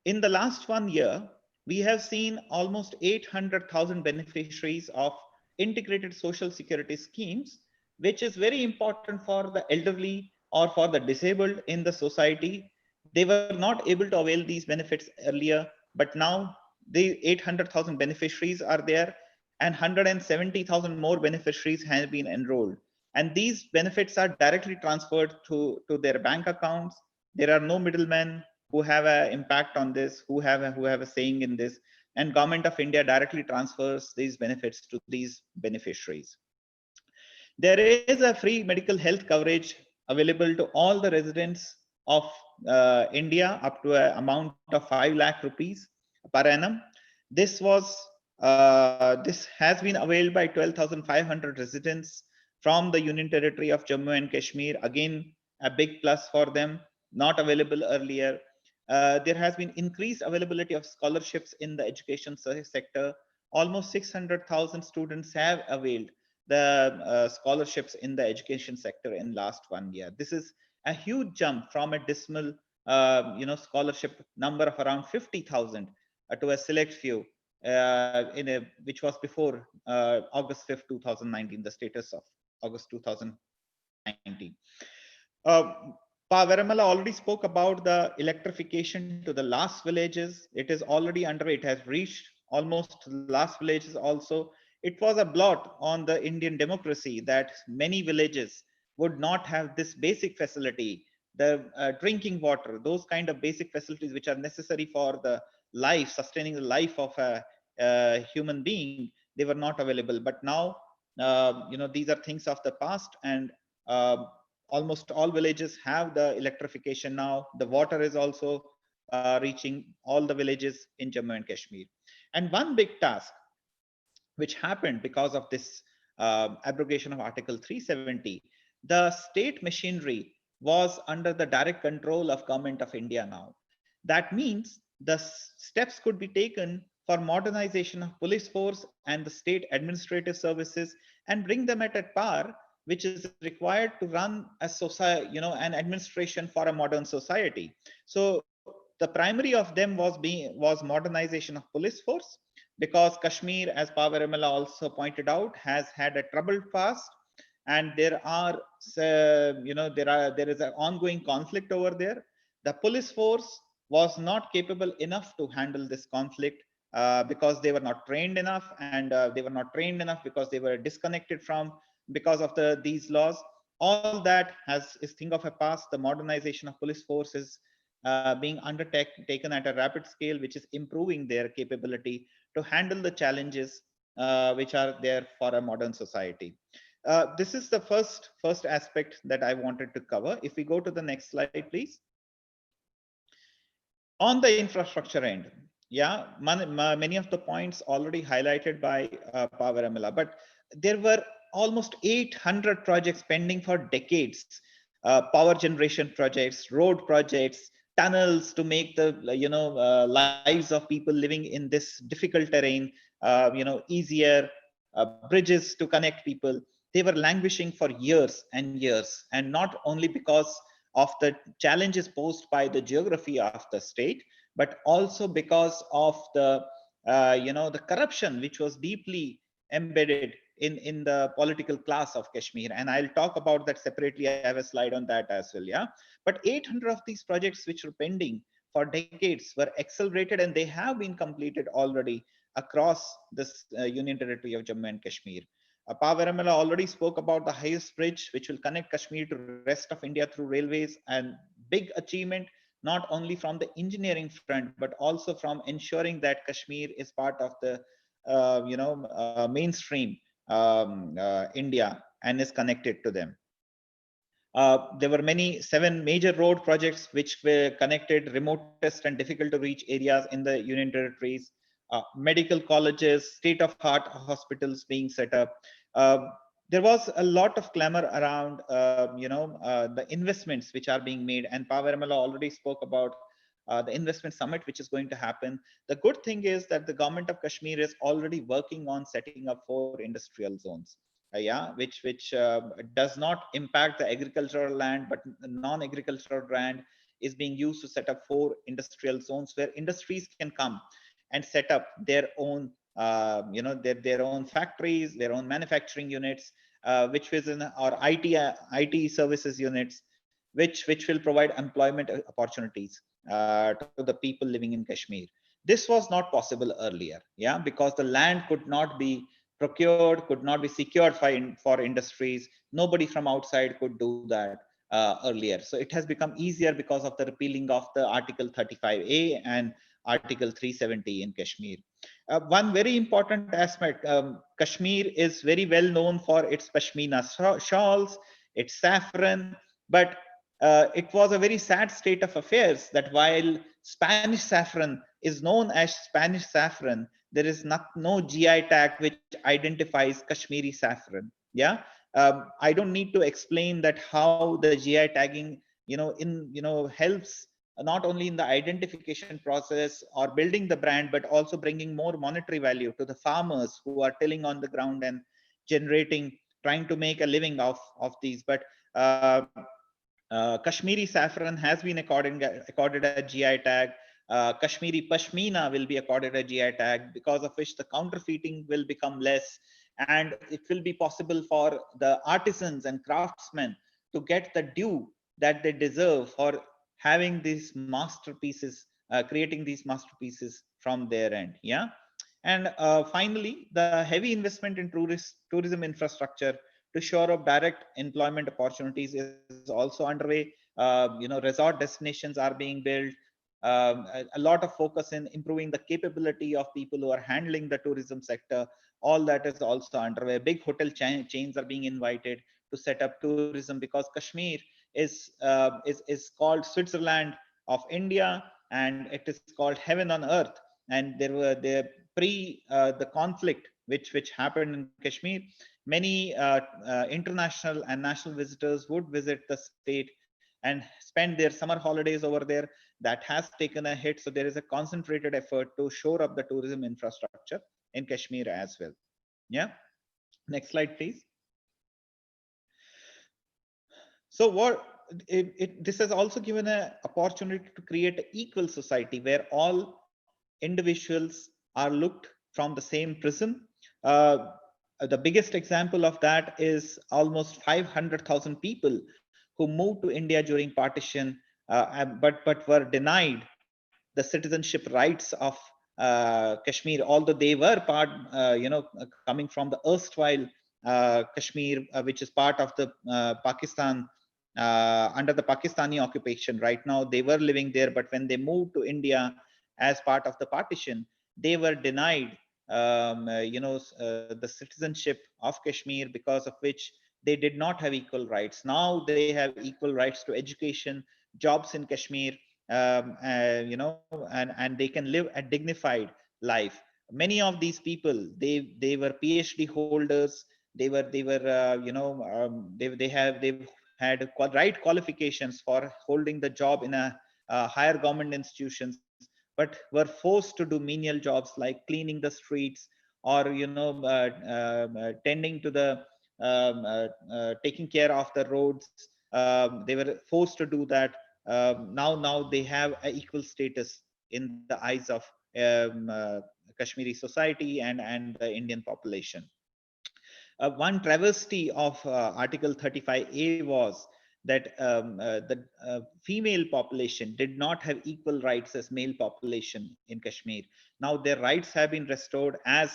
In the last 1 year, we have seen almost 800,000 beneficiaries of integrated social security schemes, which is very important for the elderly or for the disabled in the society. They were not able to avail these benefits earlier, but now the 800,000 beneficiaries are there, and 170,000 more beneficiaries have been enrolled. And these benefits are directly transferred to their bank accounts. There are no middlemen who have an impact on this, who have a saying in this, and Government of India directly transfers these benefits to these beneficiaries. There is a free medical health coverage available to all the residents of India up to an amount of 5 lakh rupees per annum. This has been availed by 12,500 residents from the Union Territory of Jammu and Kashmir. Again, a big plus for them, not available earlier. There has been increased availability of scholarships in the education sector. Almost 600,000 students have availed the scholarships in the education sector in last 1 year. This is a huge jump from a dismal scholarship number of around 50,000 to a select few which was before August 5th, 2019, the status of August 2019. Pa Veramala already spoke about the electrification to the last villages. It is already underway. It has reached almost last villages also. It was a blot on the Indian democracy that many villages would not have this basic facility, the drinking water, those kind of basic facilities which are necessary for the life, sustaining the life of a human being. They were not available. But now, these are things of the past, and almost all villages have the electrification now. The water is also reaching all the villages in Jammu and Kashmir. And one big task which happened because of this abrogation of Article 370, the state machinery was under the direct control of Government of India now. That means the steps could be taken for modernization of police force and the state administrative services and bring them at a par which is required to run a society, an administration for a modern society. So the primary of them was modernization of police force, because Kashmir, as Power ML also pointed out, has had a troubled past, and there is an ongoing conflict over there. The police force was not capable enough to handle this conflict, because they were not trained enough, and they were not trained enough because they were disconnected from, because of these laws. All that is thing of a past. The modernization of police force is being undertaken at a rapid scale, which is improving their capability to handle the challenges which are there for a modern society. This is the first aspect that I wanted to cover. If we go to the next slide, please. On the infrastructure end, yeah, many of the points already highlighted by Power MLA, but there were almost 800 projects pending for decades. Power generation projects, road projects, tunnels to make the lives of people living in this difficult terrain easier, bridges to connect people. They were languishing for years and years, and not only because of the challenges posed by the geography of the state, but also because of the corruption which was deeply embedded in the political class of Kashmir. And I'll talk about that separately. I have a slide on that as well. Yeah, but 800 of these projects which were pending for decades were accelerated, and they have been completed already across this Union Territory of Jammu and Kashmir. Power ML already spoke about the highest bridge, which will connect Kashmir to rest of India through railways, and big achievement, not only from the engineering front, but also from ensuring that Kashmir is part of the mainstream India and is connected to them. There were seven major road projects which were connected remotest and difficult to reach areas in the Union Territories. Medical colleges, state-of-art hospitals being set up. There was a lot of clamor around, the investments which are being made, and Power ML already spoke about the investment summit which is going to happen. The good thing is that the government of Kashmir is already working on setting up 4 industrial zones. Which does not impact the agricultural land, but non-agricultural land is being used to set up 4 industrial zones where industries can come and set up their own, their own factories, their own manufacturing units, which is in our IT services units, which will provide employment opportunities to the people living in Kashmir. This was not possible earlier, yeah, because the land could not be procured, could not be secured for industries. Nobody from outside could do that earlier. So it has become easier because of the repealing of the Article 35A and Article 370 in Kashmir. One very important aspect, Kashmir is very well known for its Pashmina shawls, its saffron, but it was a very sad state of affairs that while Spanish saffron is known as Spanish saffron, there is no GI tag which identifies Kashmiri saffron. Yeah, I don't need to explain that how the GI tagging, helps not only in the identification process or building the brand, but also bringing more monetary value to the farmers who are tilling on the ground and trying to make a living of these. But Kashmiri saffron has been accorded a GI tag. Kashmiri Pashmina will be accorded a GI tag, because of which the counterfeiting will become less, and it will be possible for the artisans and craftsmen to get the due that they deserve for having these masterpieces, creating these masterpieces from their end. Yeah. And finally, the heavy investment in tourism infrastructure to shore up direct employment opportunities is also underway. Resort destinations are being built. A lot of focus in improving the capability of people who are handling the tourism sector. All that is also underway. Big hotel chains are being invited to set up tourism, because Kashmir is called Switzerland of India, and it is called heaven on earth. And there were the conflict which happened in Kashmir, many international and national visitors would visit the state, and spend their summer holidays over there. That has taken a hit. So there is a concentrated effort to shore up the tourism infrastructure in Kashmir as well. Yeah. Next slide, please. So this has also given an opportunity to create an equal society where all individuals are looked from the same prism. Uh, the biggest example of that is almost 500,000 people who moved to India during partition, but were denied the citizenship rights of Kashmir, although they were part, coming from the erstwhile Kashmir, which is part of the Pakistan, under the Pakistani occupation. Right now, they were living there, but when they moved to India as part of the partition, they were denied, the citizenship of Kashmir, because of which they did not have equal rights. Now they have equal rights to education, jobs in Kashmir, and they can live a dignified life. Many of these people, they were PhD holders. They've had right qualifications for holding the job in a higher government institutions, but were forced to do menial jobs like cleaning the streets, or tending to the taking care of the roads. They were forced to do that. Now they have an equal status in the eyes of Kashmiri society and the Indian population. One travesty of Article 35A was that the female population did not have equal rights as male population in Kashmir. Now their rights have been restored as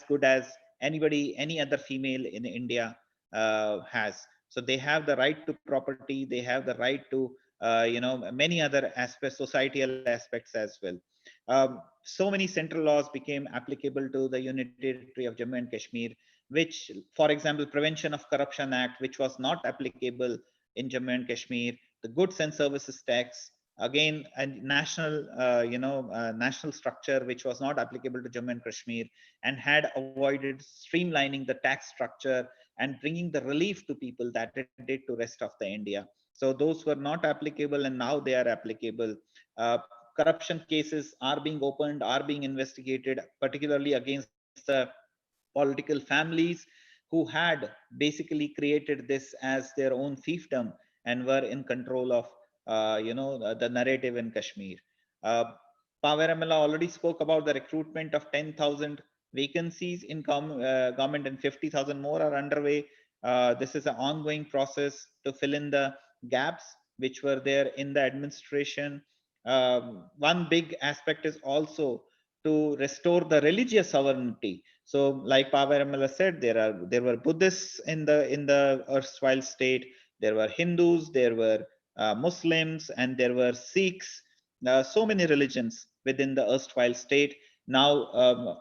good as any other female in India has. So they have the right to property, they have the right to many other aspects, societal aspects as well. So many central laws became applicable to the Unity Territory of Jammu and Kashmir, which, for example, Prevention of Corruption Act, which was not applicable in Jammu and Kashmir, the Goods and Services Tax, again, a national structure which was not applicable to Jammu and Kashmir, and had avoided streamlining the tax structure and bringing the relief to people that it did to rest of the India. So those were not applicable, and now they are applicable. Corruption cases are being opened, are being investigated, particularly against the political families who had basically created this as their own fiefdom and were in control of the narrative in Kashmir. uh, Paveramala already spoke about the recruitment of 10,000 vacancies in government, and 50,000 more are underway. This is an ongoing process to fill in the gaps which were there in the administration. One big aspect is also to restore the religious sovereignty. So, like Paveramala said, there were Buddhists in the erstwhile state. There were Hindus. There were Muslims, and there were Sikhs. So many religions within the erstwhile state. Now,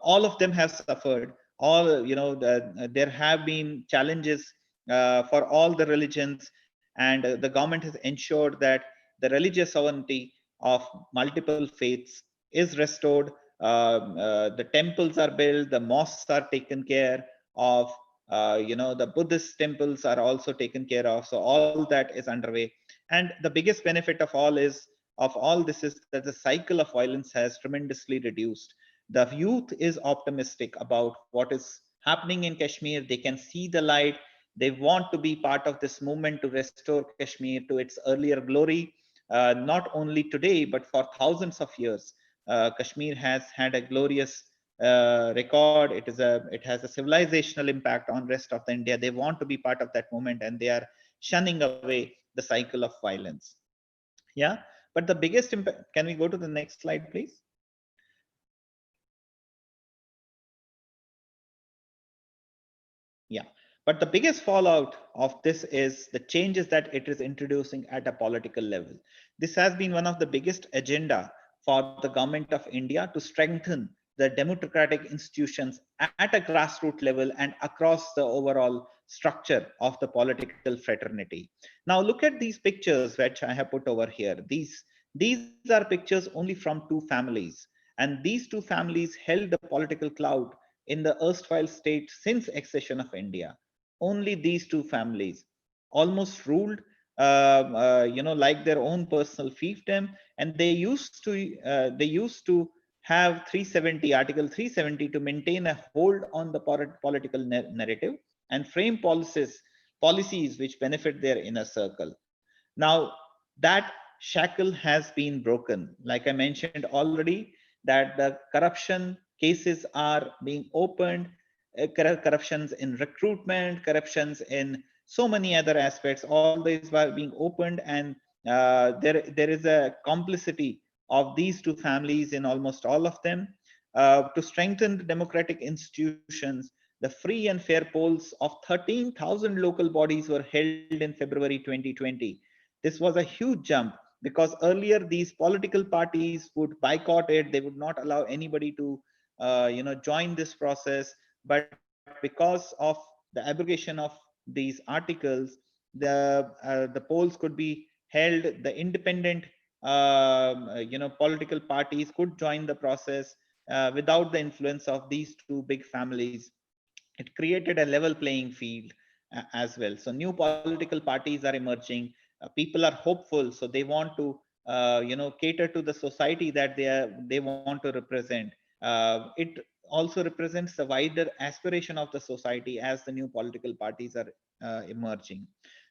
all of them have suffered. There have been challenges for all the religions, and the government has ensured that the religious sovereignty of multiple faiths is restored. The temples are built, the mosques are taken care of, the Buddhist temples are also taken care of. So all that is underway. And the biggest benefit of all this is that the cycle of violence has tremendously reduced. The youth is optimistic about what is happening in Kashmir. They can see the light. They want to be part of this movement to restore Kashmir to its earlier glory, not only today, but for thousands of years. Kashmir has had a glorious record. It has a civilizational impact on rest of the India. They want to be part of that movement, and they are shunning away the cycle of violence. Yeah, but the biggest impact. Can we go to the next slide, please? Yeah, but the biggest fallout of this is the changes that it is introducing at a political level. This has been one of the biggest agenda for the government of India to strengthen the democratic institutions at a grassroots level and across the overall structure of the political fraternity. Now look at these pictures which I have put over here. These are pictures only from two families, and these two families held the political clout in the erstwhile state since accession of India. Only these two families almost ruled like their own personal fiefdom, and they used to have 370 Article 370 to maintain a hold on the political narrative and frame policies which benefit their inner circle. Now that shackle has been broken. Like I mentioned already, that the corruption cases are being opened, corruptions in recruitment, corruptions in so many other aspects. All these were being opened, and there is a complicity of these two families in almost all of them. To strengthen the democratic institutions, the free and fair polls of 13,000 local bodies were held in February 2020. This was a huge jump, because earlier these political parties would boycott it. They would not allow anybody to join this process. But because of the abrogation of these articles, the polls could be held. The independent political parties could join the process without the influence of these two big families. It created a level playing field as well. So new political parties are emerging. People are hopeful, so they want to cater to the society that they want to represent. It also represents the wider aspiration of the society as the new political parties are emerging.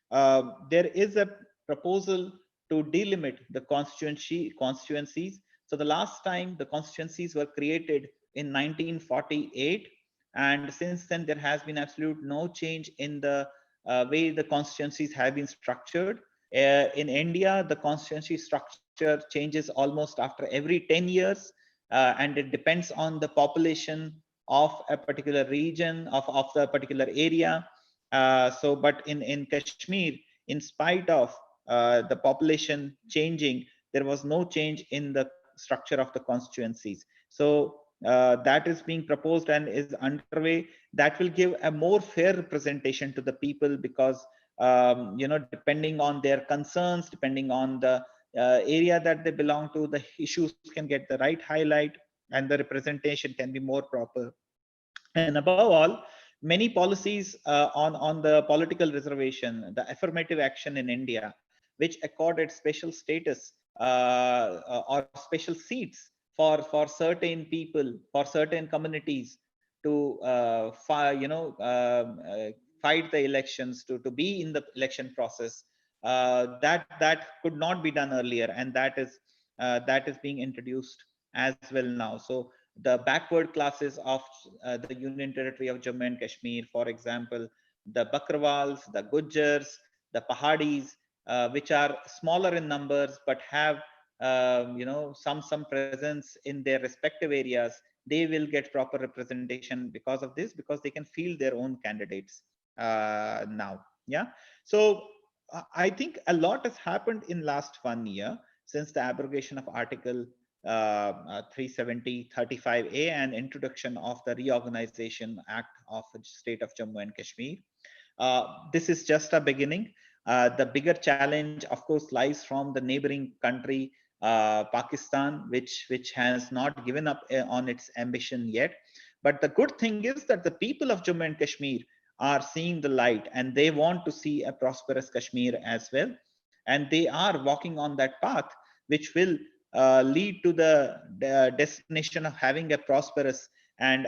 There is a proposal to delimit the constituencies. So the last time the constituencies were created in 1948, and since then there has been absolute no change in the way the constituencies have been structured. In India, the constituency structure changes almost after every 10 years, and it depends on the population of a particular region, of the particular area. But in Kashmir, in spite of the population changing, there was no change in the structure of the constituencies. So that is being proposed and is underway. That will give a more fair representation to the people, because depending on their concerns, depending on the area that they belong to, the issues can get the right highlight, and the representation can be more proper. And above all, many policies on the political reservation, the affirmative action in India, which accorded special status or special seats for certain people, for certain communities, to fight the elections, to be in the election process. That could not be done earlier, and that is being introduced as well now. So the backward classes of the Union Territory of Jammu and Kashmir, for example, the Bakrwals, the Gujars, the Pahadis, which are smaller in numbers but have some presence in their respective areas, they will get proper representation because of this, because they can field their own candidates now. Yeah. So I think a lot has happened in last 1 year since the abrogation of Article 370 35A and introduction of the Reorganization Act of the state of Jammu and Kashmir. This is just a beginning. The bigger challenge, of course, lies from the neighboring country, Pakistan, which has not given up on its ambition yet. But the good thing is that the people of Jammu and Kashmir are seeing the light, and they want to see a prosperous Kashmir as well. And they are walking on that path, which will lead to the destination of having a prosperous and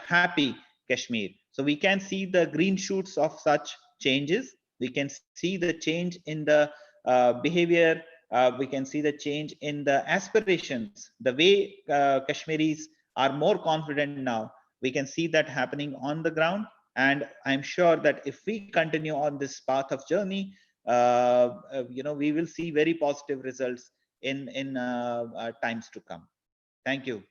happy Kashmir. So we can see the green shoots of such changes. We can see the change in the behavior. We can see the change in the aspirations, the way Kashmiris are more confident now. We can see that happening on the ground. And I'm sure that if we continue on this path of journey, we will see very positive results in times to come. Thank you.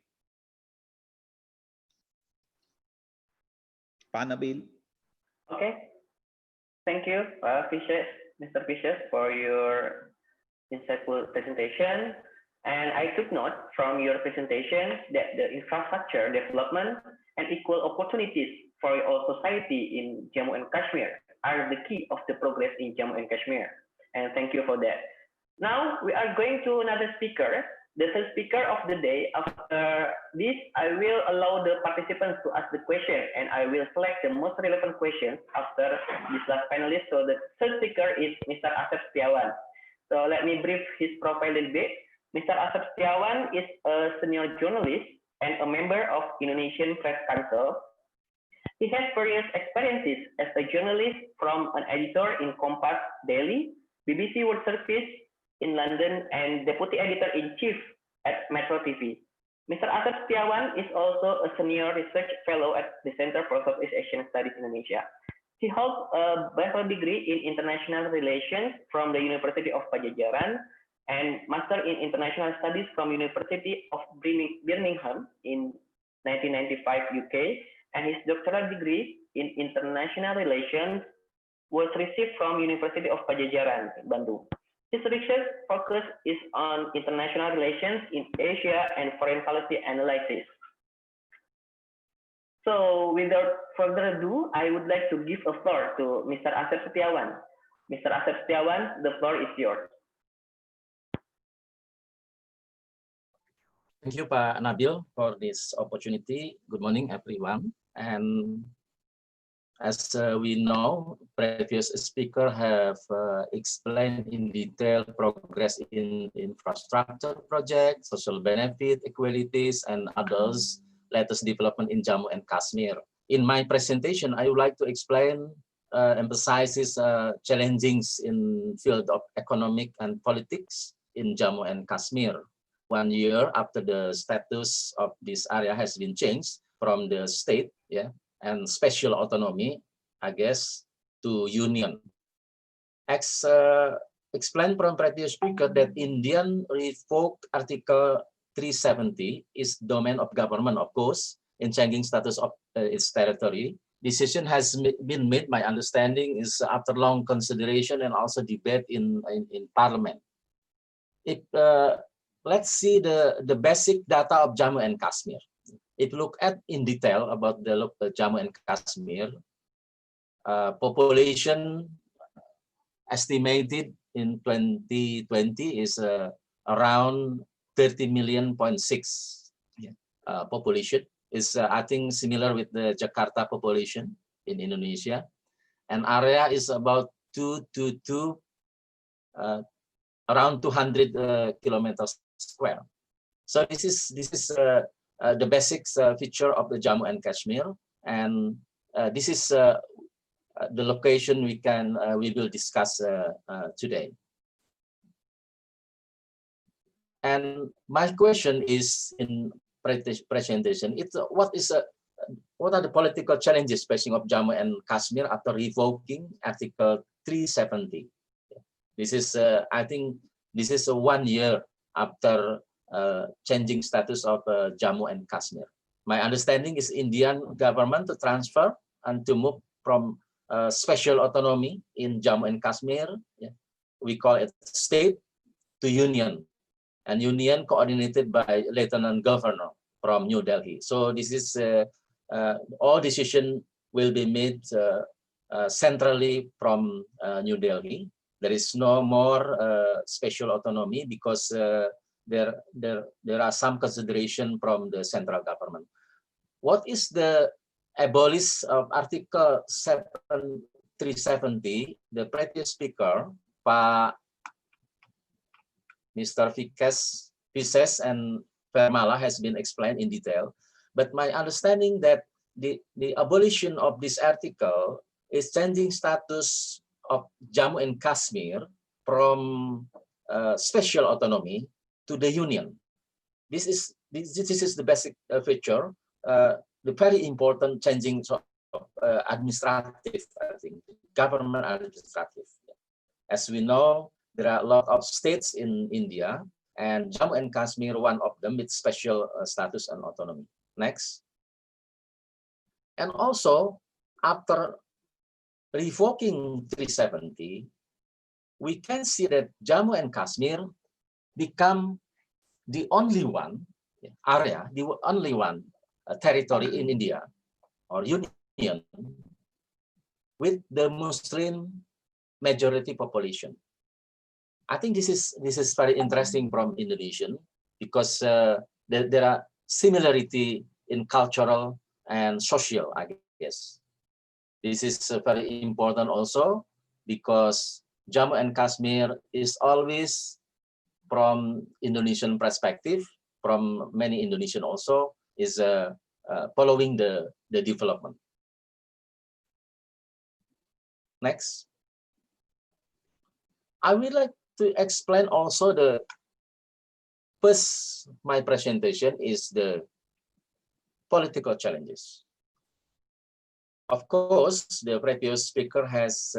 Panabil. Okay. Thank you, Mr. Fisher, for your insightful presentation. And I took note from your presentation that the infrastructure development and equal opportunities for all society in Jammu and Kashmir are the key of the progress in Jammu and Kashmir. And thank you for that. Now we are going to another speaker. the first speaker of the day. After this, I will allow the participants to ask the question, and I will select the most relevant questions after this last panelist. So the first speaker is Mr. Asep Setiawan. So let me brief his profile a little bit. Mr. Asep Setiawan is a senior journalist and a member of Indonesian Press Council. He has various experiences as a journalist, from an editor in Kompas Daily, BBC World Service in London, and deputy editor-in-chief at Metro TV. Mr. Asep Setiawan is also a senior research fellow at the Center for Southeast Asian Studies Indonesia. He holds a bachelor degree in international relations from the University of Pajajaran and master in international studies from University of Birmingham in 1995 UK, and his doctoral degree in international relations was received from University of Pajajaran, Bandung. His research focus is on international relations in Asia and foreign policy analysis. So without further ado, I would like to give a floor to Mr. Asep Setiawan. Mr. Asep Setiawan, the floor is yours. Thank you, Pak Nabil, for this opportunity. Good morning, everyone. And as we know, previous speaker have explained in detail progress in infrastructure projects, social benefit, equalities, and others latest development in Jammu and Kashmir. In my presentation, I would like to explain, emphasizes challenges in field of economic and politics in Jammu and Kashmir. 1 year after the status of this area has been changed from the state, and special autonomy, I guess, to union. Explained from previous speaker that Indian revoked Article 370 is domain of government, of course, in changing status of its territory. Decision has been made, my understanding is after long consideration and also debate in parliament. Let's see the basic data of Jammu and Kashmir. If you look at in detail about the Jammu and Kashmir, population estimated in 2020 is around 30.6 million. Population is I think similar with the Jakarta population in Indonesia, and area is about around 200 kilometers square. So this is the basic feature of the Jammu and Kashmir, and this is the location we will discuss today. And my question is in presentation, what are the political challenges facing of Jammu and Kashmir after revoking Article 370? This is I think this is 1 year after changing status of Jammu and Kashmir. My understanding is Indian government to transfer and to move from special autonomy in Jammu and Kashmir, we call it state, to union, and union coordinated by Lieutenant Governor from New Delhi. So this is all decision will be made centrally from New Delhi. There is no more special autonomy because there are some consideration from the central government. What is the abolish of Article 370? The previous speaker, Mr. Vices and Vermala has been explained in detail. But my understanding that the abolition of this article is changing status of Jammu and Kashmir from special autonomy to the union. This is the basic feature, the very important changing of administrative, I think, government administrative. As we know, there are a lot of states in India, and Jammu and Kashmir, one of them, with special status and autonomy. Next. And also, after revoking 370, we can see that Jammu and Kashmir become the only one area, the only one territory in India or union with the Muslim majority population. I think this is very interesting from Indonesian because there are similarity in cultural and social, I guess. This is very important also because Jammu and Kashmir is always, from Indonesian perspective, from many Indonesian also, is following the development. Next. I would like to explain also my presentation is the political challenges. Of course, the previous speaker has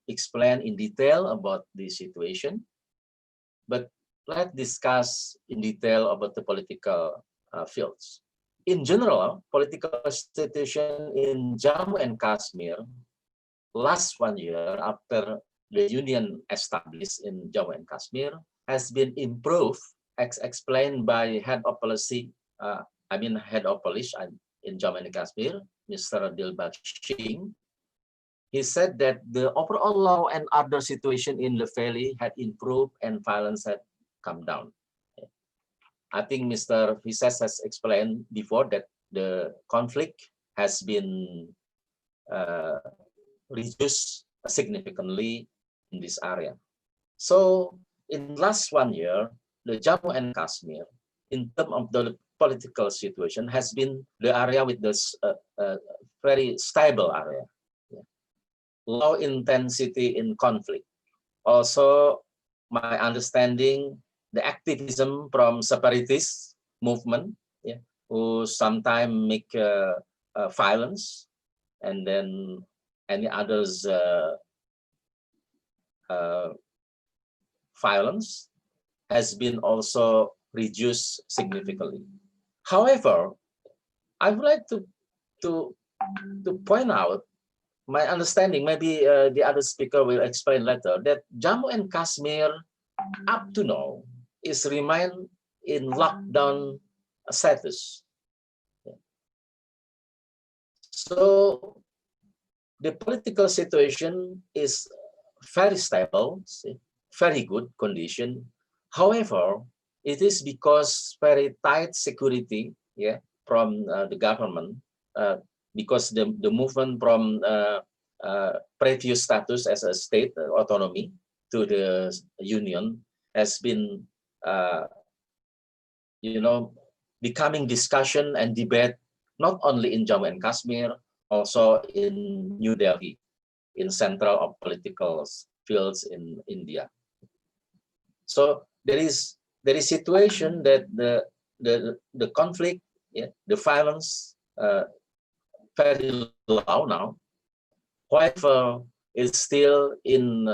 explained in detail about the situation, but let's discuss in detail about the political fields. In general, political situation in Jammu and Kashmir last 1 year after the union established in Jammu and Kashmir has been improved, as explained by head of policy, head of police in Jammu and Kashmir, Mr. Dilbag Singh. He said that the overall law and order situation in the valley had improved and violence had come down. I think Mr. Vises has explained before that the conflict has been reduced significantly in this area. So in last 1 year, the Jammu and Kashmir, in terms of the political situation, has been the area with this very stable area. Low intensity in conflict. Also, my understanding, the activism from separatist movement, who sometimes make violence, and then any others violence has been also reduced significantly. However, I would like to point out my understanding, maybe the other speaker will explain later, that Jammu and Kashmir up to now is remain in lockdown status. So the political situation is very stable, very good condition. However, it is because very tight security, from the government, because the movement from previous status as a state autonomy to the union has been, becoming discussion and debate not only in Jammu and Kashmir, also in New Delhi, in central of political fields in India. So there is situation that the conflict, the violence, very low now. However, it's still in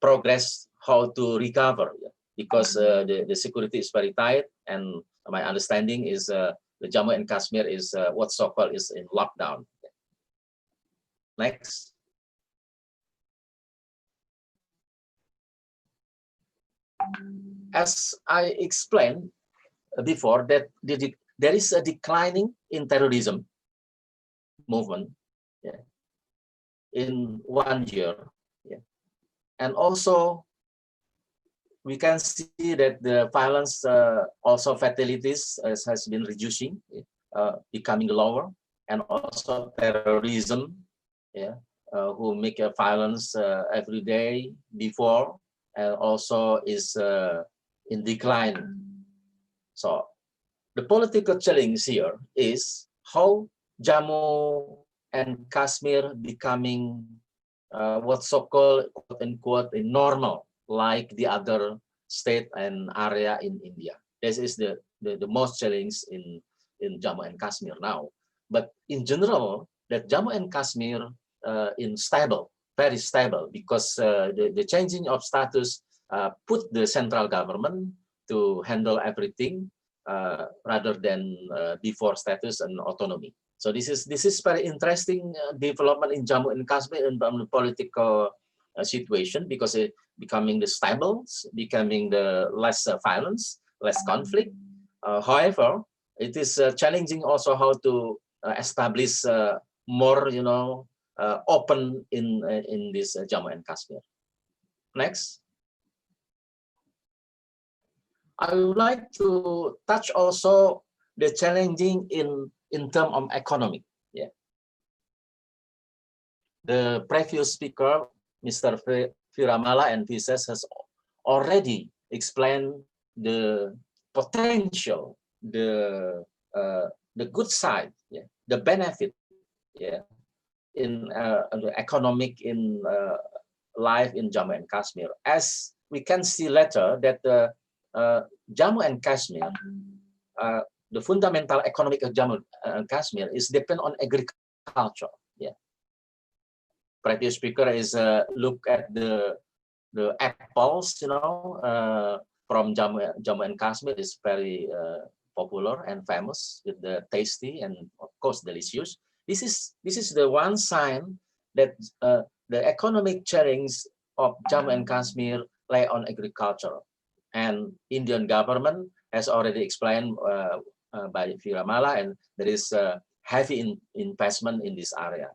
progress how to recover, because the security is very tight, and my understanding is the Jammu and Kashmir is what so-called is in lockdown. Next. As I explained before, that there is a declining in terrorism movement in 1 year. And also, we can see that the violence, also fatalities, has been reducing, becoming lower, and also terrorism, who make a violence every day before, and also is in decline. So the political challenge here is how Jammu and Kashmir becoming what so-called quote unquote normal, like the other state and area in India. This is the most challenge in Jammu and Kashmir now. But in general, that Jammu and Kashmir in stable, very stable, because the changing of status put the central government to handle everything rather than before status and autonomy. So this is very interesting development in Jammu and Kashmir in the political situation, because it becoming the stable, becoming the less violence, less conflict. However, it is challenging also how to establish more, open in this Jammu and Kashmir. Next. I would like to touch also the challenging in terms of economic. Yeah. The previous speaker, Mr. Firamala and VSS has already explained the potential, the good side, yeah, the benefit, yeah, in the economic in life in Jammu and Kashmir. As we can see later that Jammu and Kashmir, the fundamental economic of Jammu and Kashmir is depend on agriculture. Yeah. Previous speaker is look at the apples, you know, from Jammu and Kashmir is very popular and famous with the tasty and of course delicious. This is the one sign that the economic challenge of Jammu and Kashmir lay on agriculture, and Indian government has already explained by Firamala, and there is heavy investment in this area.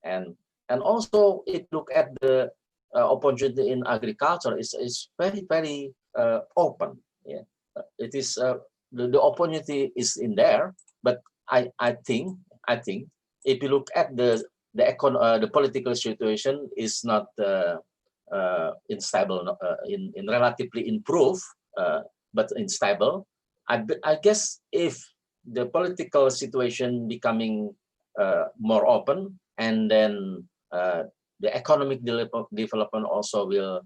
And also it look at the opportunity in agriculture is very open. Yeah, it is the opportunity is in there, but I think if you look at the political situation is not unstable, in relatively improved, but unstable. I guess if the political situation becoming more open, and then the economic development also will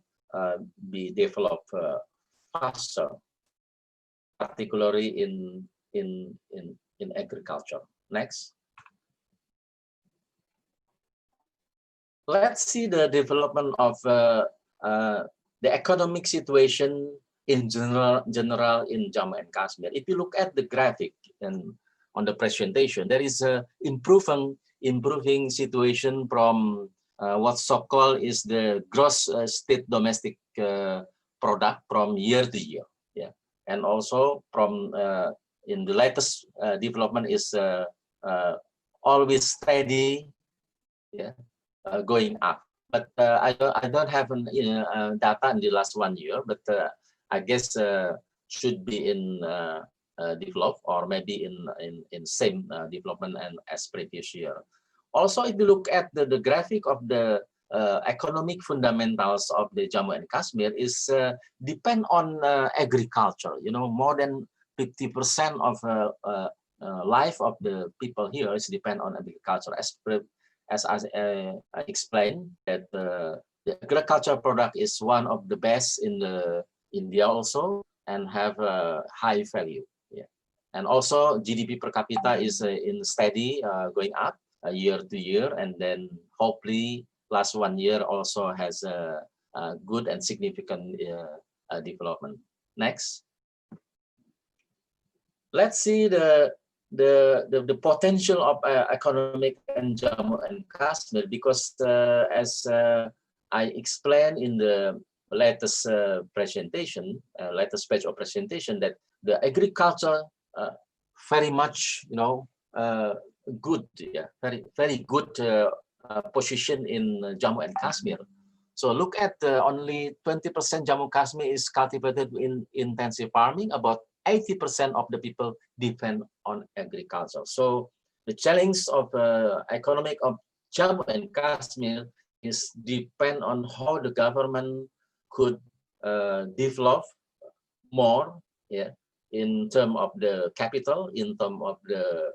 be developed faster, particularly in agriculture. Next. Let's see the development of the economic situation in general in Jammu and Kashmir. If you look at the graphic and on the presentation, there is a improving situation from what so-called is the gross state domestic product from year to year. Yeah, and also from in the latest development is always steady. Yeah. Going up, but I don't have an, data in the last 1 year, but I guess should be in develop, or maybe in same development and as previous year. Also, if you look at the graphic of the economic fundamentals of the Jammu and Kashmir is depend on agriculture. You know, more than 50% of life of the people here is depend on agriculture. As I explained, that the agricultural product is one of the best in the India also, and have a high value. Yeah, and also GDP per capita is in steady going up year to year, and then hopefully last 1 year also has a good and significant development. Next. Let's see the potential of economic in Jammu and Kashmir, because as I explained in the latest presentation, latest page of presentation, that the agriculture very much, you know, good, yeah, very good position in Jammu and Kashmir. So look at only 20% Jammu Kashmir is cultivated in intensive farming. About 80% of the people depend on agriculture. So the challenge of economic of Jammu and Kashmir is depend on how the government could develop more, yeah, in terms of the capital, in terms of the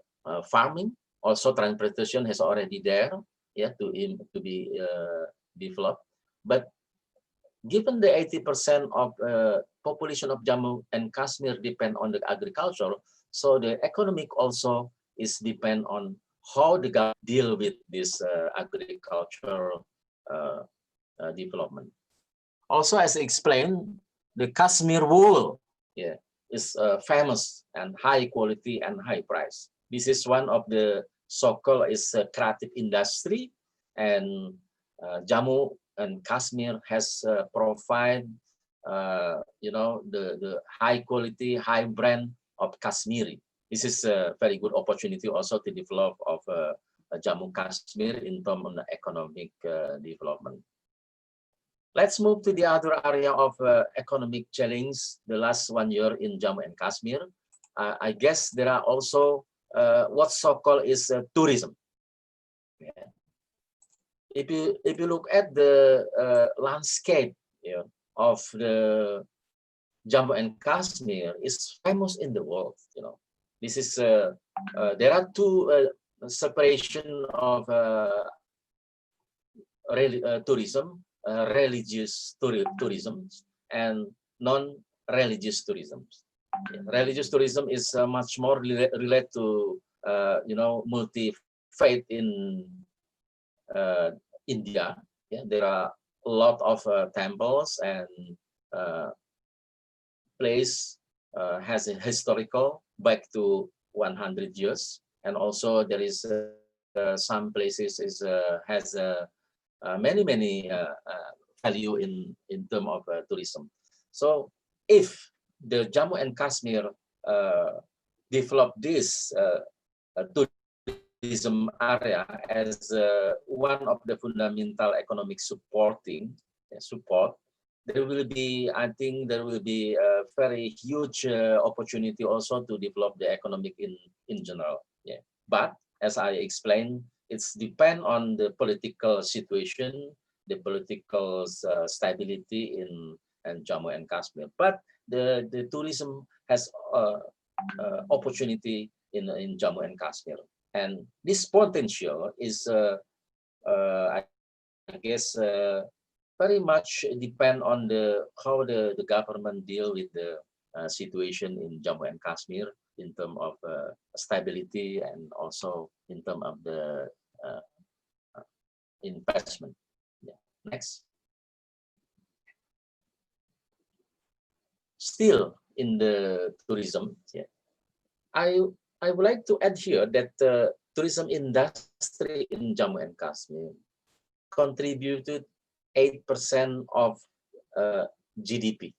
farming. Also, transportation has already there, yeah, to be developed. But given the 80% of population of Jammu and Kashmir depend on the agriculture, so the economic also is depend on how the government deal with this agricultural development. Also, as explained, the Kashmir wool, yeah, is famous and high quality and high price. This is one of the so-called is creative industry, and Jammu and Kashmir has provide, you know, the high quality, high brand of Kashmiri. This is a very good opportunity also to develop of Jammu Kashmir in terms of the economic development. Let's move to the other area of economic challenge the last 1 year in Jammu and Kashmir. I guess there are also what so-called is tourism. Yeah. If you look at the landscape, of the Jammu and Kashmir, is famous in the world. This is there are two separation of tourism, religious tourism and non-religious tourism. Religious tourism is much more related to multi-faith in India. Yeah, there are a lot of temples and place has a historical back to 100 years, and also there is some places has many value in term of tourism. So if the Jammu and Kashmir develop this tourism area as one of the fundamental economic support, there will be, I think there will be a very huge opportunity also to develop the economic in general. Yeah. But as I explained, it's depend on the political situation, the political stability in Jammu and Kashmir. But the tourism has opportunity in Jammu and Kashmir, and this potential is I guess very much depend on how the government deal with the situation in Jammu and Kashmir in terms of stability and also in terms of the investment. Yeah. Next. Still in the tourism, yeah, I would like to add here that the tourism industry in Jammu and Kashmir contributed 8% of GDP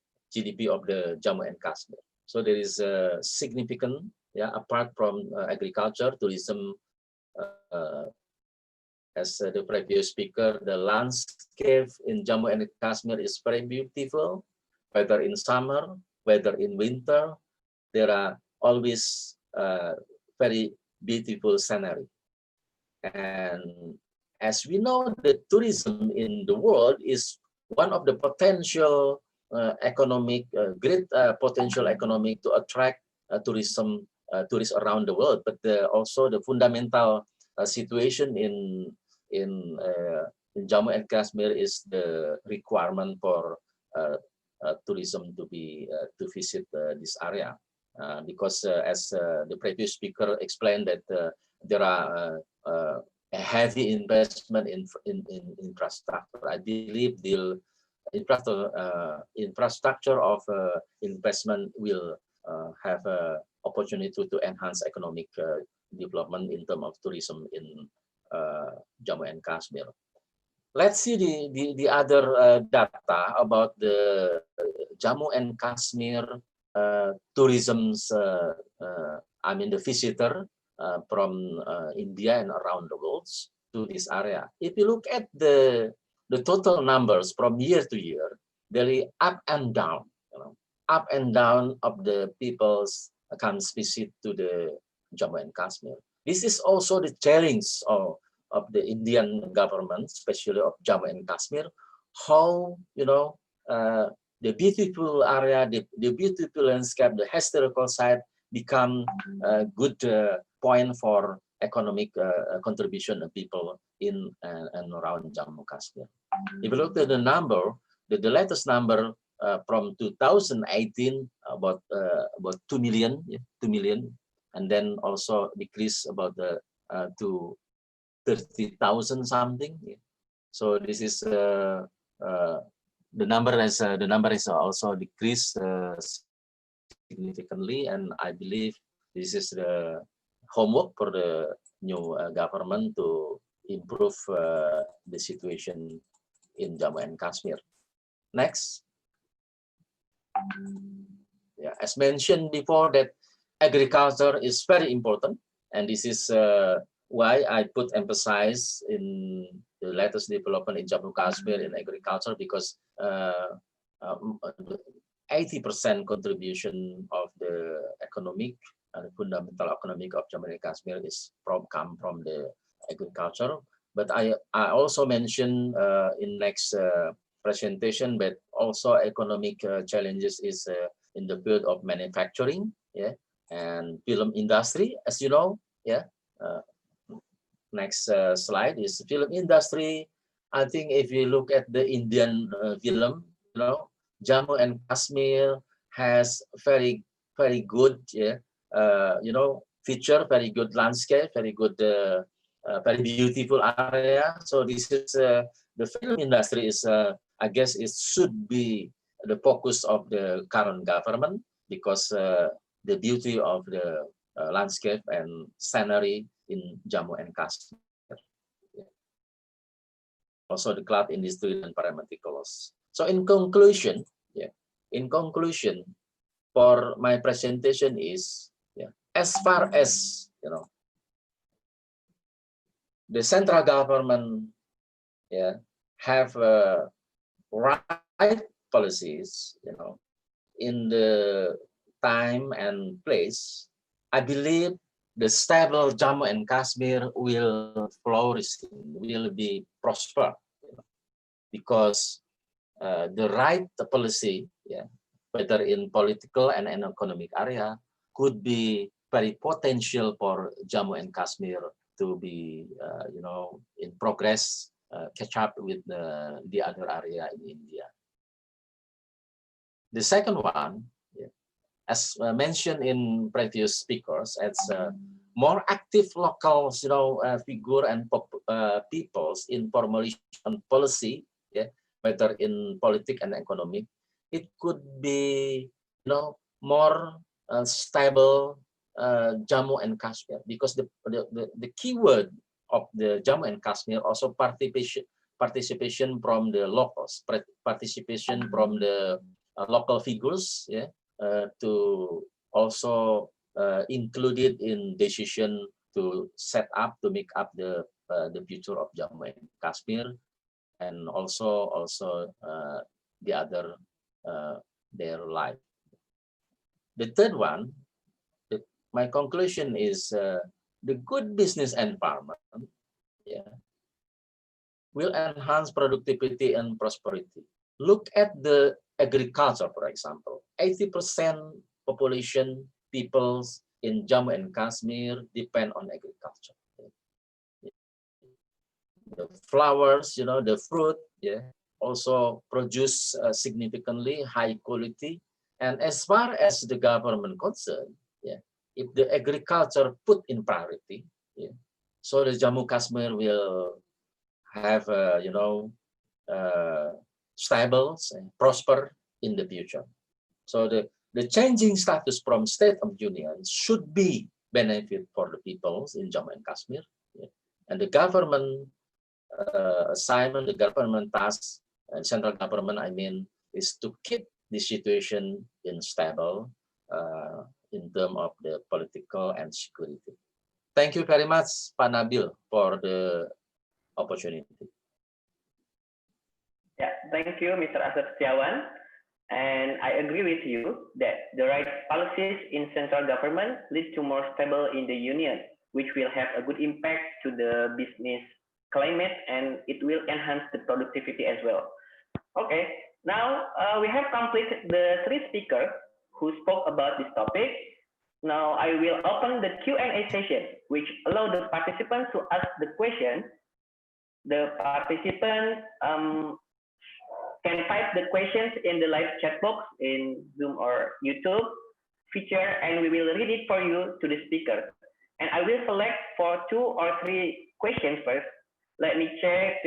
of the Jammu and Kashmir. So there is a significant, apart from agriculture, tourism, as the previous speaker, the landscape in Jammu and Kashmir is very beautiful, whether in summer, whether in winter, there are always very beautiful scenery. And as we know, the tourism in the world is one of the potential economic, great potential economic to attract tourists around the world. But also the fundamental situation in Jammu and Kashmir is the requirement for tourism to visit this area, because as the previous speaker explained that there are a heavy investment in infrastructure. I believe the infrastructure of investment will have an opportunity to enhance economic development in terms of tourism in Jammu and Kashmir. Let's see the other data about the Jammu and Kashmir tourism's, I mean the visitor from India and around the world to this area. If you look at the total numbers from year to year, very up and down, up and down of the people's comes visit to the Jammu and Kashmir. This is also the challenge of the Indian government, especially of Jammu and Kashmir, how the beautiful area, the beautiful landscape, the historical site become a good point for economic contribution of people in and around Jammu Kashmir. If you look at the number, the latest number from 2018 about 2 million, and then also decrease about to 30,000 something. So this is the number is also decreased significantly, and I believe this is the homework for the new government to improve the situation in Jammu and Kashmir. Next. Yeah, as mentioned before, that agriculture is very important, and this is why I put emphasis in the latest development in Jammu Kashmir in agriculture, because 80% contribution of the economic and fundamental economic of Jammu and Kashmir is come from the agriculture. But I also mentioned in next presentation, but also economic challenges is in the field of manufacturing, yeah, and film industry, as you know, yeah. Next slide is film industry. I think if you look at the Indian film, you know, Jammu and Kashmir has very good, yeah, you know, feature, very good landscape, very good, very beautiful area. So this is the film industry is, I guess, it should be the focus of the current government, because the beauty of the landscape and scenery in Jammu and Kashmir. Also the cloud industry and pharmaceuticals. So in conclusion, yeah, in conclusion, for my presentation is, yeah, as far as, you know, the central government, yeah, have right policies, you know, in the time and place, I believe the stable Jammu and Kashmir will flourish, will be prosper, you know, because the right policy, yeah, whether in political and in economic area, could be very potential for Jammu and Kashmir to be, you know, in progress, catch up with the other area in India. The second one, yeah, as mentioned in previous speakers, as more active locals, you know, figure and peoples in formulation policy, yeah, whether in politics and economic, it could be, you know, more stable Jammu and Kashmir, because the keyword of the Jammu and Kashmir also participation from the locals, participation from the local figures, yeah, to also included in decision to set up, to make up the future of Jammu and Kashmir, and also the other their life. The third one, my conclusion is the good business environment, yeah, will enhance productivity and prosperity. Look at the agriculture, for example. 80% population, peoples in Jammu and Kashmir depend on agriculture. The flowers, you know, the fruit, yeah, also produce significantly high quality. And as far as the government concerned, yeah, if the agriculture put in priority, yeah, so the Jammu Kashmir will have, you know, stable and prosper in the future. So the changing status from state of union should be benefit for the peoples in Jammu and Kashmir, yeah. And the government assignment, the government task, and central government, I mean, is to keep the situation in stable in terms of the political and security. Thank you very much, Pak Nabil, for the opportunity. Yeah, thank you, Mr. Asep Setiawan. And I agree with you that the right policies in central government lead to more stable in the union, which will have a good impact to the business climate, and it will enhance the productivity as well. Okay, now we have completed the 3 speakers who spoke about this topic. Now I will open the Q&A session, which allow the participants to ask the question. The participants can type the questions in the live chat box in Zoom or YouTube feature, and we will read it for you to the speaker. And I will select for 2 or 3 questions first. Let me check.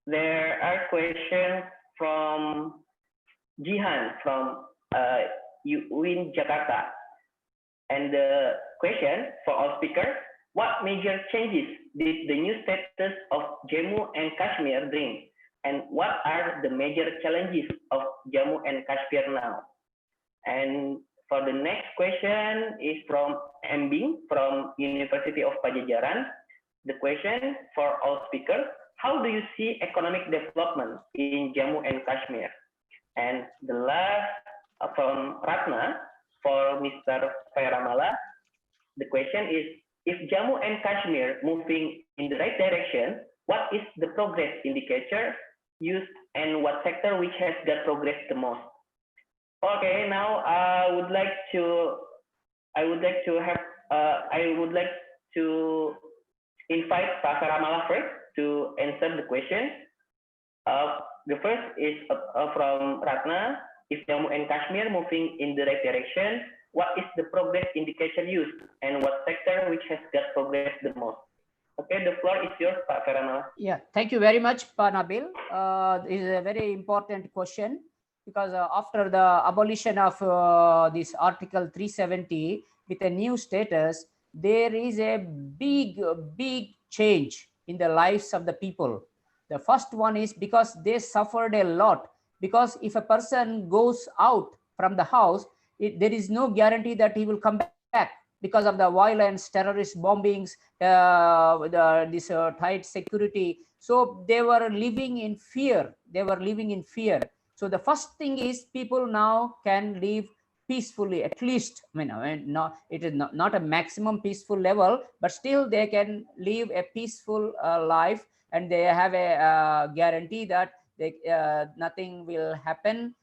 There are questions from Jihan from UIN Jakarta. And the question for all speakers: what major changes did the new status of Jammu and Kashmir bring? And what are the major challenges of Jammu and Kashmir now? And for the next question is from Mbing from University of Pajajaran. The question for all speakers: how do you see economic development in Jammu and Kashmir? And the last from Ratna for Mr. Fairamala, the question is, if Jammu and Kashmir moving in the right direction, what is the progress indicator used and what sector which has got progress the most? Okay, now I would like to invite Pak Ramala first to answer the question. The first is from Ratna. If Jammu and Kashmir moving in the right direction, what is the progress indication used and what sector which has got progress the most? Okay, the floor is yours, Pak Ramala. Yeah, thank you very much, Pak Nabil. This is a very important question because after the abolition of this Article 370 with a new status, there is a big change in the lives of the people. The first one is because they suffered a lot, because if a person goes out from the house, there is no guarantee that he will come back because of the violence, terrorist bombings, this tight security. So they were living in fear. So the first thing is people now can live peacefully, at least. It is not a maximum peaceful level, but still they can live a peaceful life, and they have a guarantee that nothing will happen.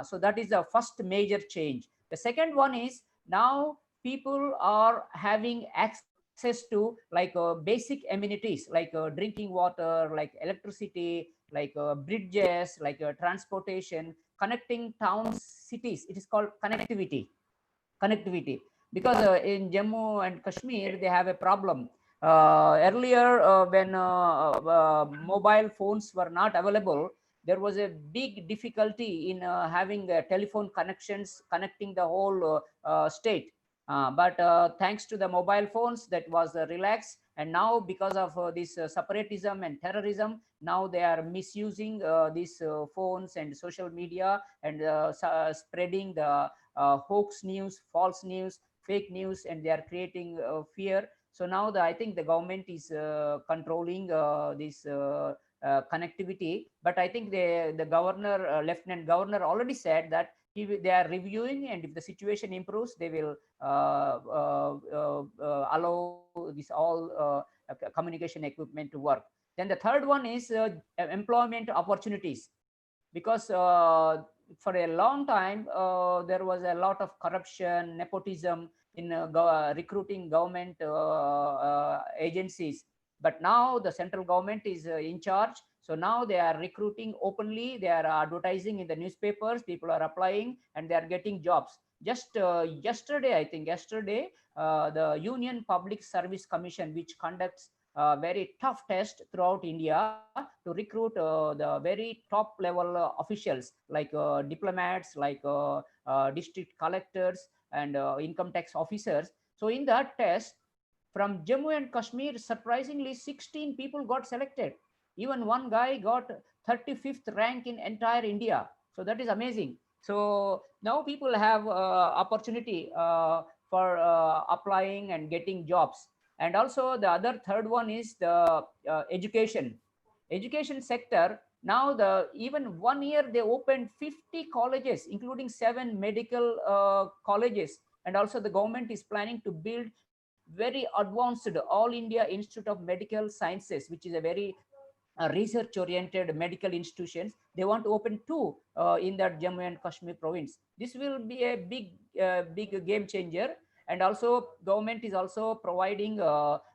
So that is the first major change. The second one is now people are having access to like basic amenities like drinking water, like electricity, like bridges, like transportation, connecting towns, cities. It is called connectivity, because in Jammu and Kashmir they have a problem. Earlier when mobile phones were not available, there was a big difficulty in having telephone connections connecting the whole state. But thanks to the mobile phones, that was relaxed. And now because of this separatism and terrorism, now they are misusing these phones and social media, and spreading the hoax news, false news, fake news, and they are creating fear. So now I think the government is controlling this connectivity. But I think the governor, lieutenant governor, already said that they are reviewing, and if the situation improves, they will allow this all communication equipment to work. Then the third one is employment opportunities, because for a long time there was a lot of corruption, nepotism in recruiting government agencies. But now the central government is in charge. So now they are recruiting openly, they are advertising in the newspapers, people are applying, and they are getting jobs. Just yesterday, the Union Public Service Commission, which conducts very tough test throughout India to recruit the very top level officials like diplomats, like district collectors, and income tax officers. So in that test, from Jammu and Kashmir, surprisingly 16 people got selected. Even one guy got 35th rank in entire India. So that is amazing. So now people have opportunity for applying and getting jobs. And also the other third one is the education sector. Now even 1 year they opened 50 colleges, including 7 medical colleges. And also the government is planning to build very advanced All India Institute of Medical Sciences, which is a very research oriented medical institutions. They want to open 2 in that Jammu and Kashmir province. This will be a big game changer. And also government is also providing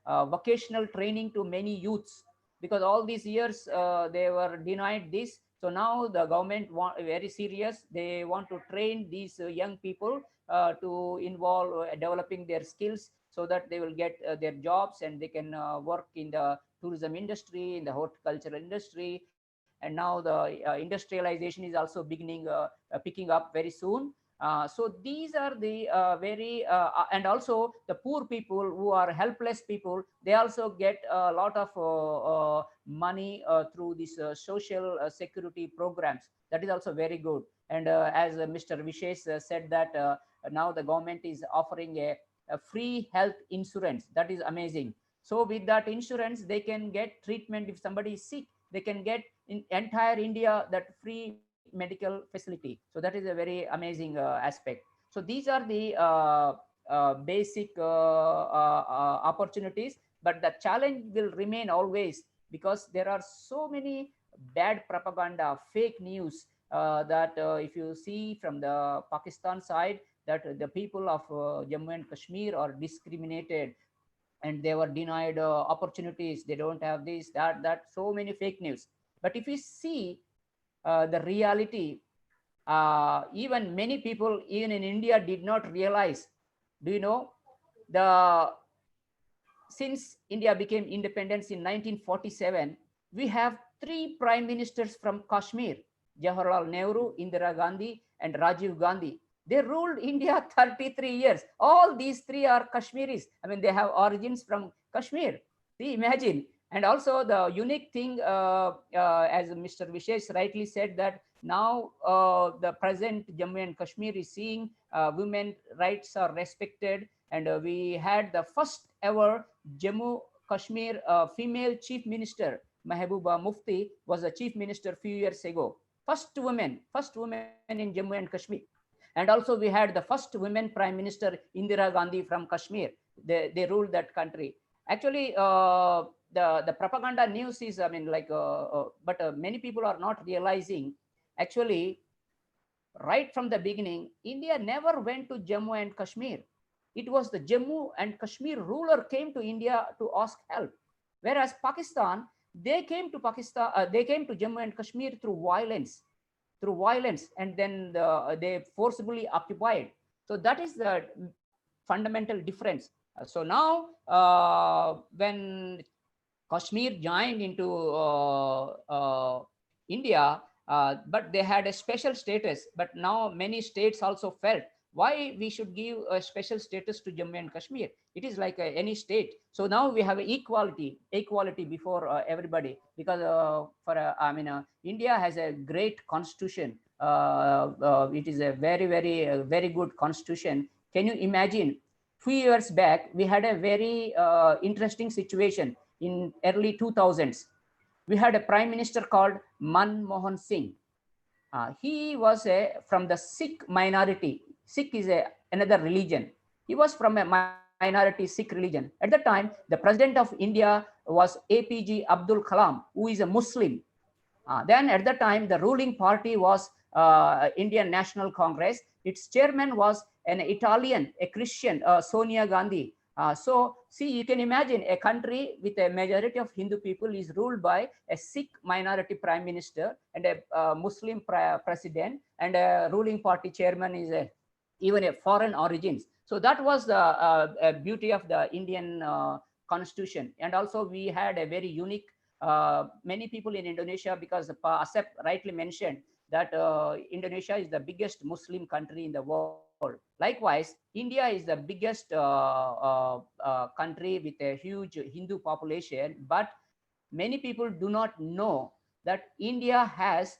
vocational training to many youths, because all these years they were denied this. So now the government very serious. They want to train these young people to involve developing their skills, so that they will get their jobs, and they can work in the tourism industry, in the horticultural industry. And now the industrialization is also beginning picking up very soon. So these are the and also the poor people who are helpless people, they also get a lot of money through these social security programs. That is also very good. And as Mr. Vishesh said that now the government is offering a free health insurance. That is amazing. So with that insurance, they can get treatment. If somebody is sick, they can get in entire India that free medical facility. So that is a very amazing aspect. So these are the basic opportunities, but the challenge will remain always, because there are so many bad propaganda, fake news, that if you see from the Pakistan side, that the people of Jammu and Kashmir are discriminated, and they were denied opportunities. They don't have this, that, so many fake news. But if you see the reality, even many people, even in India, did not realize. Do you know, the since India became independence in 1947, we have three prime ministers from Kashmir: Jawaharlal Nehru, Indira Gandhi, and Rajiv Gandhi. They ruled India 33 years. All these three are Kashmiris. I mean, they have origins from Kashmir. See, imagine. And also the unique thing, as Mr. Vishesh rightly said, that now the present Jammu and Kashmir is seeing women rights are respected, and we had the first ever Jammu Kashmir female chief minister. Mehbooba Mufti was a chief minister few years ago. First woman in Jammu and Kashmir. And also we had the first women prime minister, Indira Gandhi from Kashmir. They ruled that country. Actually, the propaganda news is, I mean, like, but many people are not realizing. Actually, right from the beginning, India never went to Jammu and Kashmir. It was the Jammu and Kashmir ruler came to India to ask help, whereas Pakistan, they came to Jammu and Kashmir through violence, and then they forcibly occupied. So that is the fundamental difference. So now, when Kashmir joined into India, but they had a special status. But now many states also felt, why we should give a special status to Jammu and Kashmir? It is like any state. So now we have equality before everybody, because I mean, India has a great constitution. It is a very good constitution. Can you imagine? Few years back, we had a very interesting situation in early 2000s. We had a prime minister called Manmohan Singh. He was from the Sikh minority. Sikh is another religion. He was from a minority Sikh religion. At the time, the president of India was APG Abdul Kalam, who is a Muslim. Then at the time, the ruling party was Indian National Congress. Its chairman was an Italian, a Christian, Sonia Gandhi. So see, you can imagine a country with a majority of Hindu people is ruled by a Sikh minority prime minister and a Muslim president, and a ruling party chairman is even a foreign origins. So that was the beauty of the Indian constitution. And also we had a very unique, many people in Indonesia, because Asep rightly mentioned that Indonesia is the biggest Muslim country in the world. Likewise, India is the biggest country with a huge Hindu population, but many people do not know that India has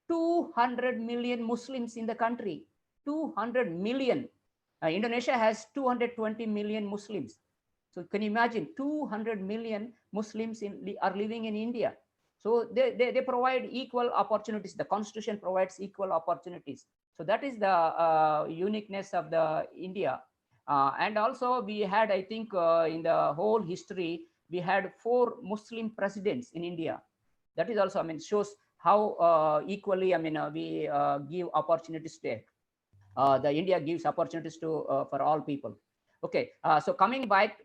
200 million Muslims in the country. 200 million. Indonesia has 220 million Muslims. So can you imagine, 200 million Muslims are living in India. So they provide equal opportunities. The constitution provides equal opportunities. So that is the uniqueness of the India. And also we had, I think, in the whole history, we had 4 Muslim presidents in India. That is also, I mean, shows how equally, I mean, we give opportunities to the India gives opportunities to for all people. Okay, so coming back to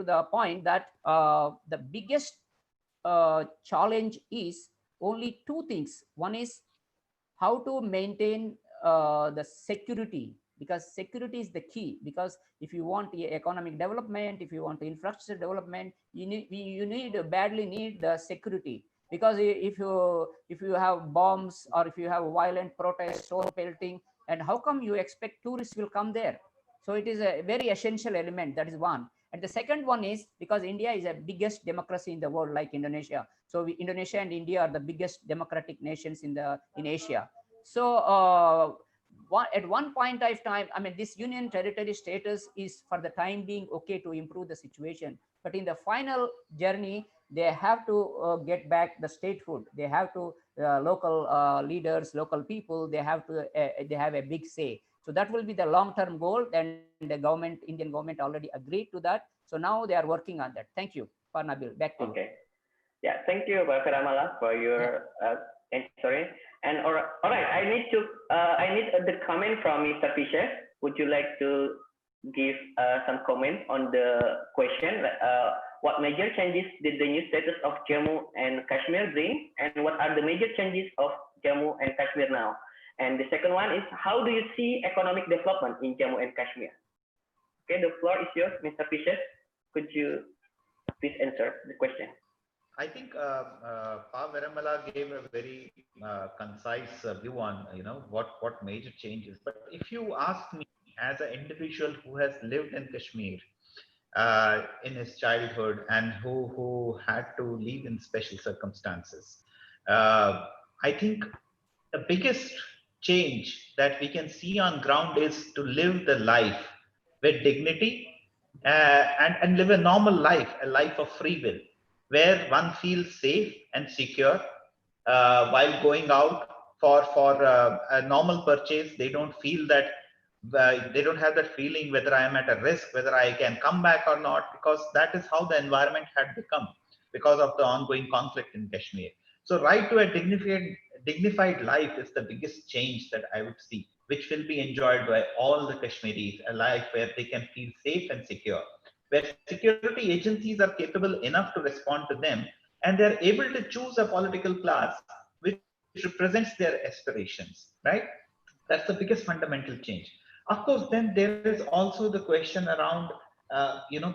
the point that the biggest challenge is only 2 things. One is how to maintain the security, because security is the key. Because if you want economic development, if you want infrastructure development, you badly need the security. Because if you have bombs, or if you have violent protests, stone pelting, and how come you expect tourists will come there? So it is a very essential element. That is one. And the second one is because India is the biggest democracy in the world, like Indonesia. So Indonesia and India are the biggest democratic nations in Asia. So at one point of time, I mean, this union territory status is for the time being okay to improve the situation. But in the final journey, they have to get back the statehood. They have to local leaders, local people. They have a big say. So that will be the long-term goal, and the government, Indian government, already agreed to that. So now they are working on that. Thank you, Nabil. Back to you. Okay. Yeah, thank you, Pak Firamala, for your answering. And all right, I need the comment from Mr. Fisher. Would you like to give some comment on the question? What major changes did the new status of Jammu and Kashmir bring, and what are the major changes of Jammu and Kashmir now? And the second one is, how do you see economic development in Jammu and Kashmir? Okay, the floor is yours, Mr. Fisher. Could you please answer the question? I think Pa Veramala gave a very concise view on what major changes. But if you ask me, as an individual who has lived in Kashmir in his childhood and who had to live in special circumstances, I think the biggest change that we can see on ground is to live the life with dignity and live a normal life, a life of free will, where one feels safe and secure while going out for a normal purchase. They don't feel that they don't have that feeling whether I am at a risk, whether I can come back or not, because that is how the environment had become because of the ongoing conflict in Kashmir. So right to a dignified life is the biggest change that I would see, which will be enjoyed by all the Kashmiris, a life where they can feel safe and secure, where security agencies are capable enough to respond to them, and they're able to choose a political class which represents their aspirations, right? That's the biggest fundamental change. Of course, then there is also the question around,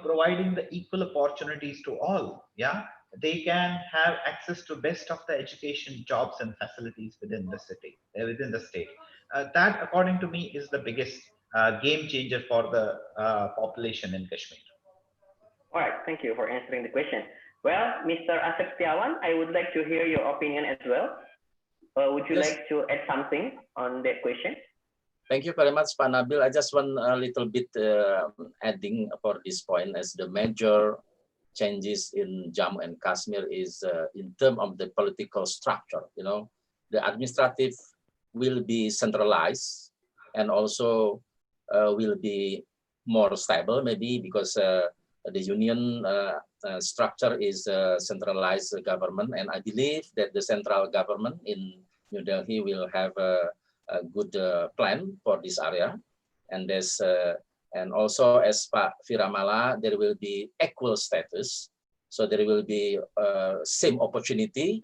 providing the equal opportunities to all. Yeah, they can have access to best of the education, jobs, and facilities within the city, within the state. That, according to me, is the biggest game changer for the population in Kashmir. All right, thank you for answering the question. Well, Mr. Asep Setiawan, I would like to hear your opinion as well. Would you like to add something on that question? Thank you very much, Pak Nabil. I just want a little bit adding for this point, as the major changes in Jammu and Kashmir is in terms of the political structure. The administrative will be centralized and also will be more stable, maybe because the union structure is centralized government, and I believe that the central government in New Delhi will have a good plan for this area, and there's and also, as Pak Firamala, there will be equal status, so there will be same opportunity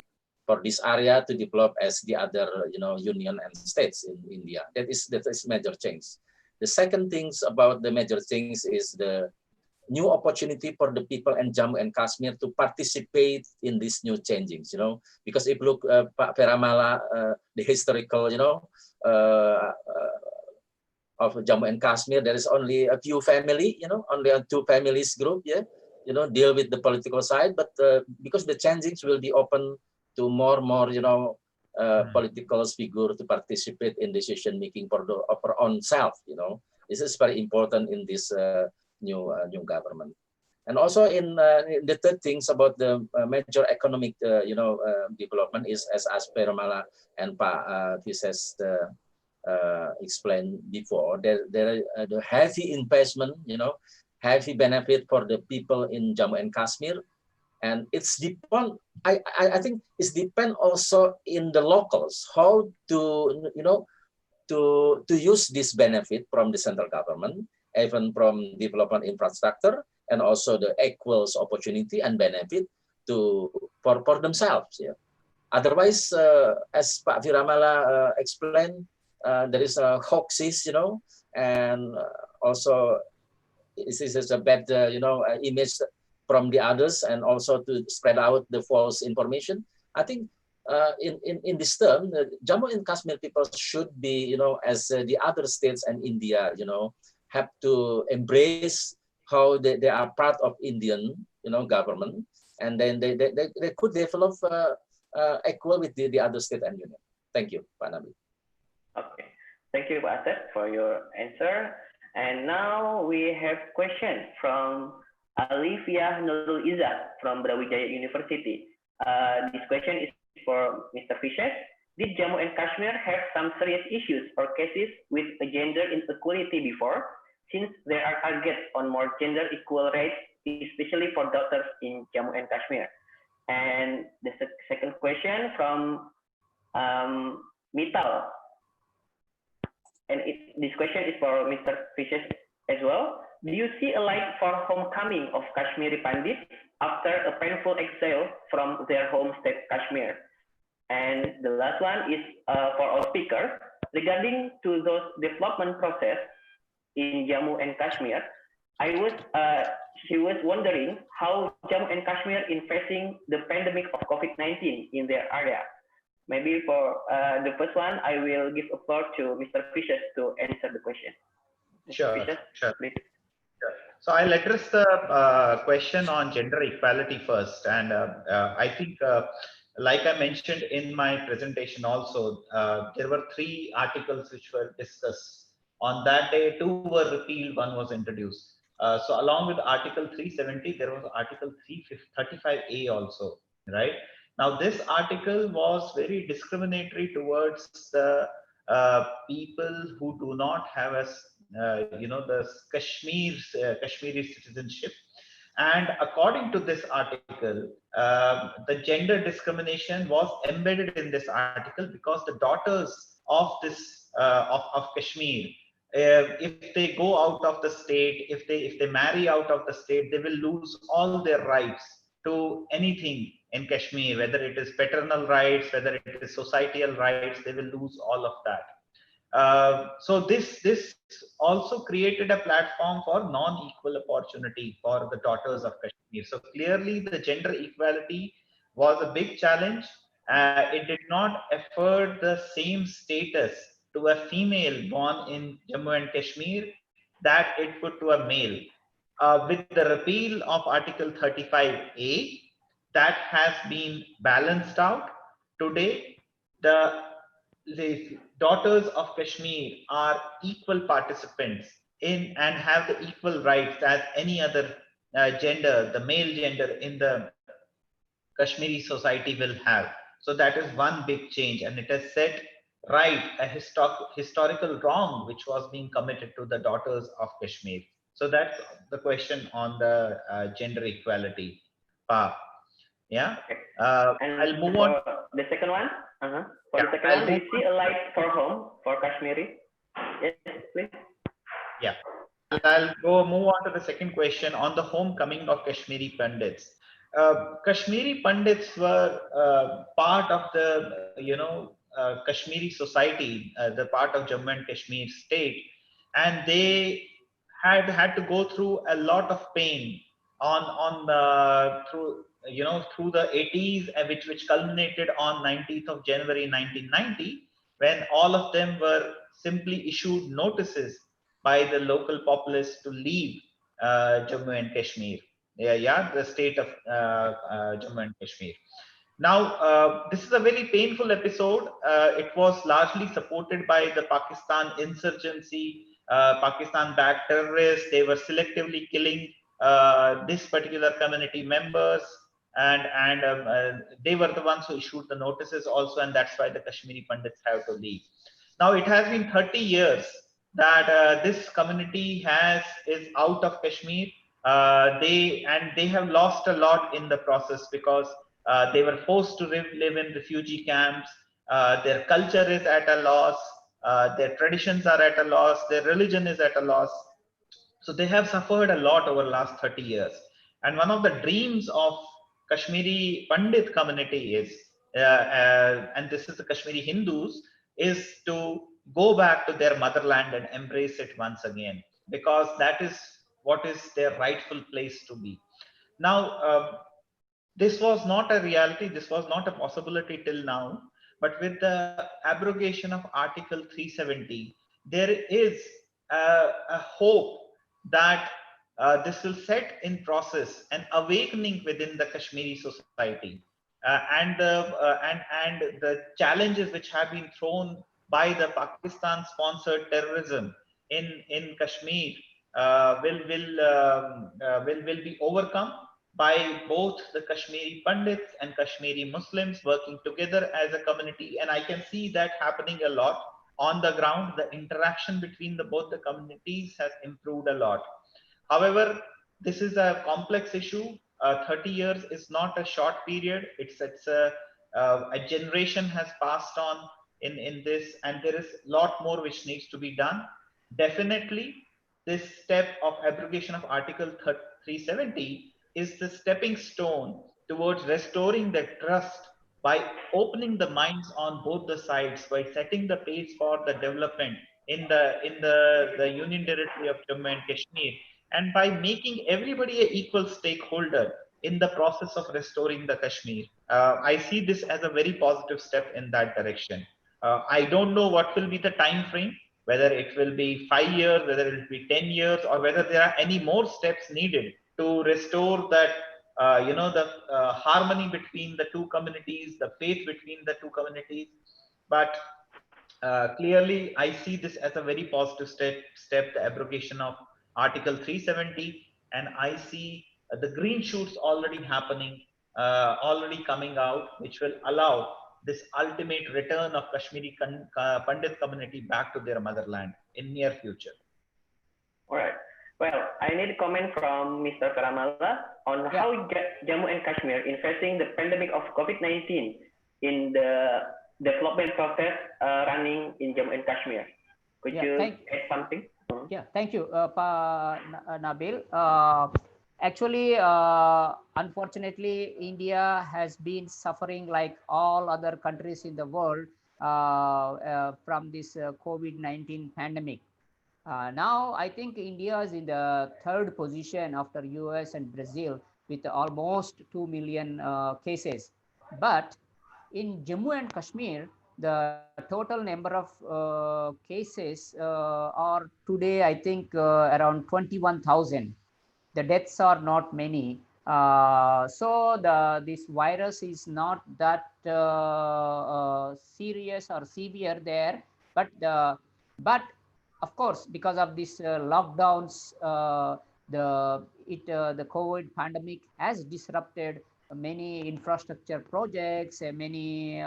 for this area to develop as the other union and states in India. That is major change. The second things about the major things is the new opportunity for the people in Jammu and Kashmir to participate in these new changings, because if you look, Pak Firamala, the historical, of Jammu and Kashmir, there is only a few family, only a two families group, deal with the political side, but because the changings will be open to more, political figure to participate in decision making for our own self, This is very important in this new government. And also in the third things about the major economic development is, as Firamala and Pak Vises explained before, there the heavy investment, heavy benefit for the people in Jammu and Kashmir, and it's depend. I think it's depend also in the locals how to to use this benefit from the central government, even from development infrastructure, and also the equals opportunity and benefit for themselves. Otherwise, as Pak Firamala explained, there is a hoaxes, and also this is a bad, image from the others, and also to spread out the false information. I think in this term, Jammu and Kashmir people should be, as the other states and India, have to embrace how they are part of Indian, government, and then they could develop equal with the other state and union. Thank you, Pak Nabil. Okay. Thank you, Pak Asep, for your answer. And now we have question from Alivia Nurul Iza from Brawijaya University. This question is for Mr. Fisher. Did Jammu and Kashmir have some serious issues or cases with gender inequality before? Since there are targets on more gender equal rights, especially for daughters in Jammu and Kashmir. And the second question from Mital. And this question is for Mr. Fisher as well. Do you see a light for homecoming of Kashmiri Pandits after a painful exile from their home state Kashmir? And the last one is for our speaker. Regarding to those development process in Jammu and Kashmir, she was wondering how Jammu and Kashmir in facing the pandemic of COVID-19 in their area. Maybe for the first one, I will give a floor to Mr. Fisher to answer the question. Sure, Fisher, sure. please. Sure. So I'll address the question on gender equality first. And I think, like I mentioned in my presentation also, there were 3 articles which were discussed. On that day, 2 were repealed, 1 was introduced. So along with Article 370, there was Article 335A also, right? Now, this article was very discriminatory towards the people who do not have the Kashmiri citizenship. And according to this article, the gender discrimination was embedded in this article because the daughters of this of Kashmir, if they go out of the state, if they marry out of the state, they will lose all their rights to anything in Kashmir, whether it is paternal rights, whether it is societal rights, they will lose all of that. So this also created a platform for non-equal opportunity for the daughters of Kashmir. So clearly the gender equality was a big challenge. It did not afford the same status to a female born in Jammu and Kashmir that it would to a male. With the repeal of Article 35A, that has been balanced out. Today, the daughters of Kashmir are equal participants in and have the equal rights as any other gender, the male gender in the Kashmiri society will have. So that is one big change, and it has set right a historical wrong which was being committed to the daughters of Kashmir. So that's the question on the gender equality part. Yeah. And I'll move on. The second one. For the second one, do you see a light for home for Kashmiri? Yes, please. Yeah. I'll move on to the second question on the homecoming of Kashmiri Pandits. Kashmiri Pandits were part of the Kashmiri society, the part of Jammu and Kashmir state, and they had to go through a lot of pain through the 80s, which culminated on 19th of January 1990, when all of them were simply issued notices by the local populace to leave Jammu and Kashmir. The state of Jammu and Kashmir. Now, this is a very painful episode. It was largely supported by the Pakistan insurgency, Pakistan-backed terrorists. They were selectively killing this particular community members, and they were the ones who issued the notices also, and that's why the Kashmiri Pandits have to leave. Now, it has been 30 years that this community is out of Kashmir. They have lost a lot in the process because they were forced to live in refugee camps. Their culture is at a loss. Their traditions are at a loss. Their religion is at a loss. So they have suffered a lot over the last 30 years. And one of the dreams of Kashmiri Pandit community is, and this is the Kashmiri Hindus, is to go back to their motherland and embrace it once again, because that is what is their rightful place to be. Now, this was not a reality, this was not a possibility till now, but with the abrogation of Article 370, there is a hope that this will set in process an awakening within the Kashmiri society, and the challenges which have been thrown by the Pakistan-sponsored terrorism in Kashmir will be overcome by both the Kashmiri Pandits and Kashmiri Muslims working together as a community. And I can see that happening a lot on the ground. The interaction between both the communities has improved a lot. However, this is a complex issue. 30 years is not a short period. It's a generation has passed on in this, and there is a lot more which needs to be done. Definitely, this step of abrogation of Article 370 is the stepping stone towards restoring the trust by opening the minds on both the sides, by setting the pace for the development in the Union Territory of Jammu and Kashmir, and by making everybody an equal stakeholder in the process of restoring the Kashmir. I see this as a very positive step in that direction. I don't know what will be the time frame, whether it will be 5 years, whether it will be 10 years, or whether there are any more steps needed to restore that, the harmony between the two communities, the faith between the two communities. But clearly, I see this as a very positive step, the abrogation of Article 370, and I see the green shoots already happening, already coming out, which will allow this ultimate return of Kashmiri Pandit community back to their motherland in near future. All right. Well, I need a comment from Mr. Karamala on how Jammu and Kashmir is facing the pandemic of COVID-19 in the development process running in Jammu and Kashmir. Could you add something? Yeah, thank you, Nabil. Actually, unfortunately, India has been suffering like all other countries in the world from this COVID-19 pandemic. Now, I think India is in the third position after US and Brazil with almost 2 million cases. But in Jammu and Kashmir, the total number of cases are today, I think, around 21,000. The deaths are not many. So this virus is not that serious or severe there, but of course, because of these lockdowns, the COVID pandemic has disrupted many infrastructure projects, many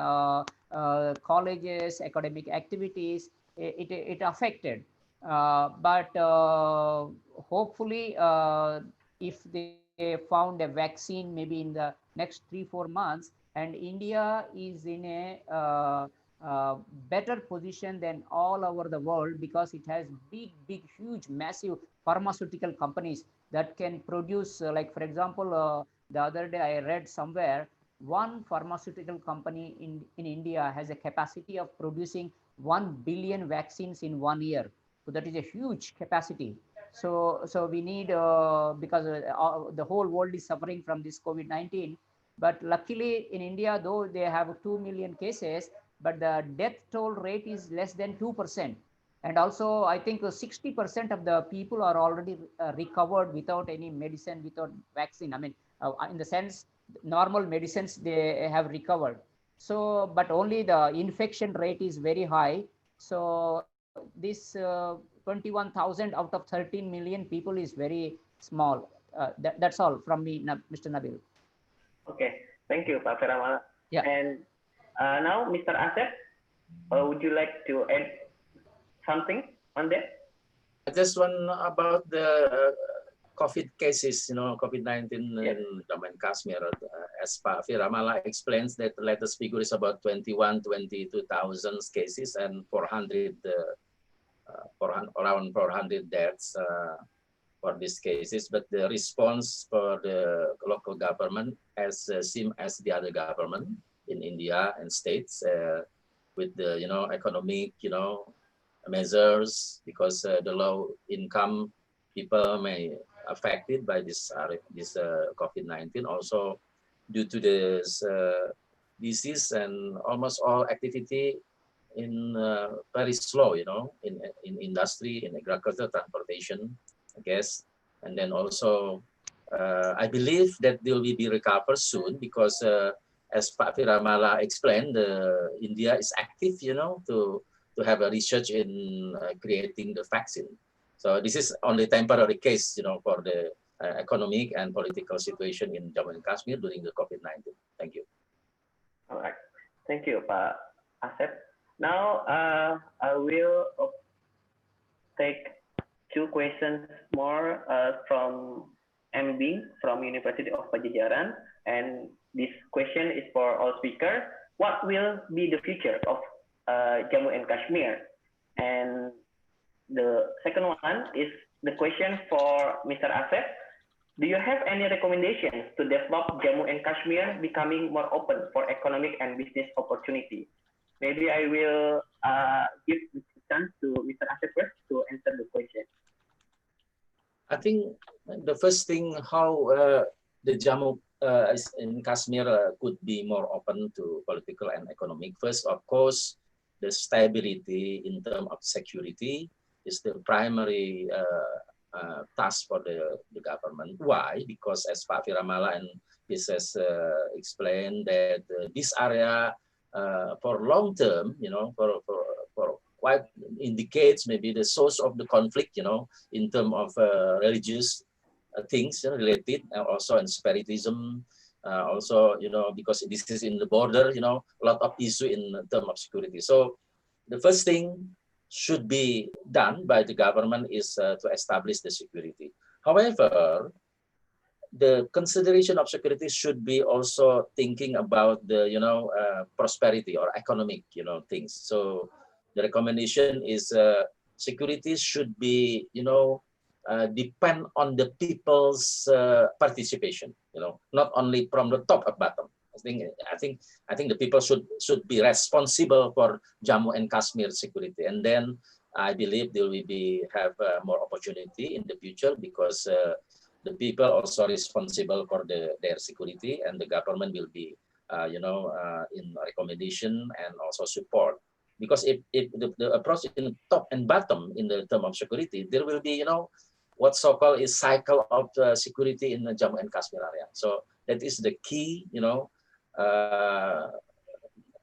colleges, academic activities. It affected, but hopefully, if they found a vaccine, maybe in the next 3-4 months, and India is in a better position than all over the world because it has big, huge, massive pharmaceutical companies that can produce, like for example, the other day I read somewhere, one pharmaceutical company in India has a capacity of producing 1 billion vaccines in 1 year. So that is a huge capacity. So we need, because the whole world is suffering from this COVID-19, but luckily in India, though they have 2 million cases, but the death toll rate is less than 2%. And also, I think 60% of the people are already recovered without any medicine, without vaccine. I mean, in the sense, normal medicines, they have recovered. So, but only the infection rate is very high. So this 21,000 out of 13 million people is very small. That's all from me, Mr. Nabil. Okay, thank you, Pak Karamala. Yeah. And now, Mr. Asep, would you like to add something on that? Just one about the COVID cases, COVID-19 in Jammu and Kashmir. As Pak Firamala explains, that the latest figure is about 22,000 cases and around 400 deaths for these cases. But the response for the local government as same as the other government in India and states with the economic measures, because the low income people may affected by this COVID-19, also due to this disease, and almost all activity in very slow, in industry, in agriculture, transportation, I guess. And then also I believe that they will be recovered soon, because as Pak Firamala explained, India is active, to have a research in creating the vaccine. So this is only temporary case, for the economic and political situation in Jammu and Kashmir during the COVID-19. Thank you. All right. Thank you, Pak Asep. Now, I will take two questions more from MB from University of Pajajaran. And this question is for all speakers. What will be the future of Jammu and Kashmir? And the second one is the question for Mr. Asep. Do you have any recommendations to develop Jammu and Kashmir becoming more open for economic and business opportunity? Maybe I will give the chance to Mr. Asep first to answer the question. I think the first thing how the Jammu in Kashmir could be more open to political and economic. First, of course, the stability in terms of security is the primary task for the government. Why? Because as Pak Firamala and this has explained that this area for long term, for quite indicates maybe the source of the conflict, in terms of religious things related, also in separatism, also, because this is in the border, a lot of issue in terms of security. So the first thing should be done by the government is to establish the security. However, the consideration of security should be also thinking about the, prosperity or economic, things. So the recommendation is security should be, depend on the people's participation, not only from the top or bottom. I think the people should be responsible for Jammu and Kashmir security, and then I believe there will be have more opportunity in the future because the people also responsible for their security, and the government will be in recommendation and also support. Because if the approach in top and bottom in the term of security, there will be what so-called is cycle of security in the Jammu and Kashmir area. So that is the key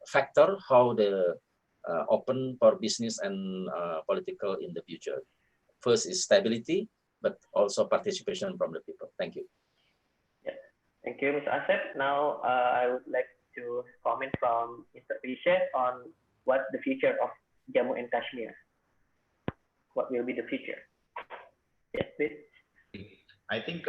factor how the open for business and political in the future. First is stability, but also participation from the people. Thank you. Yeah. Thank you, Mr. Asep. Now I would like to comment from Mr. Vishesh on what's the future of Jammu and Kashmir. What will be the future? Yes, please. I think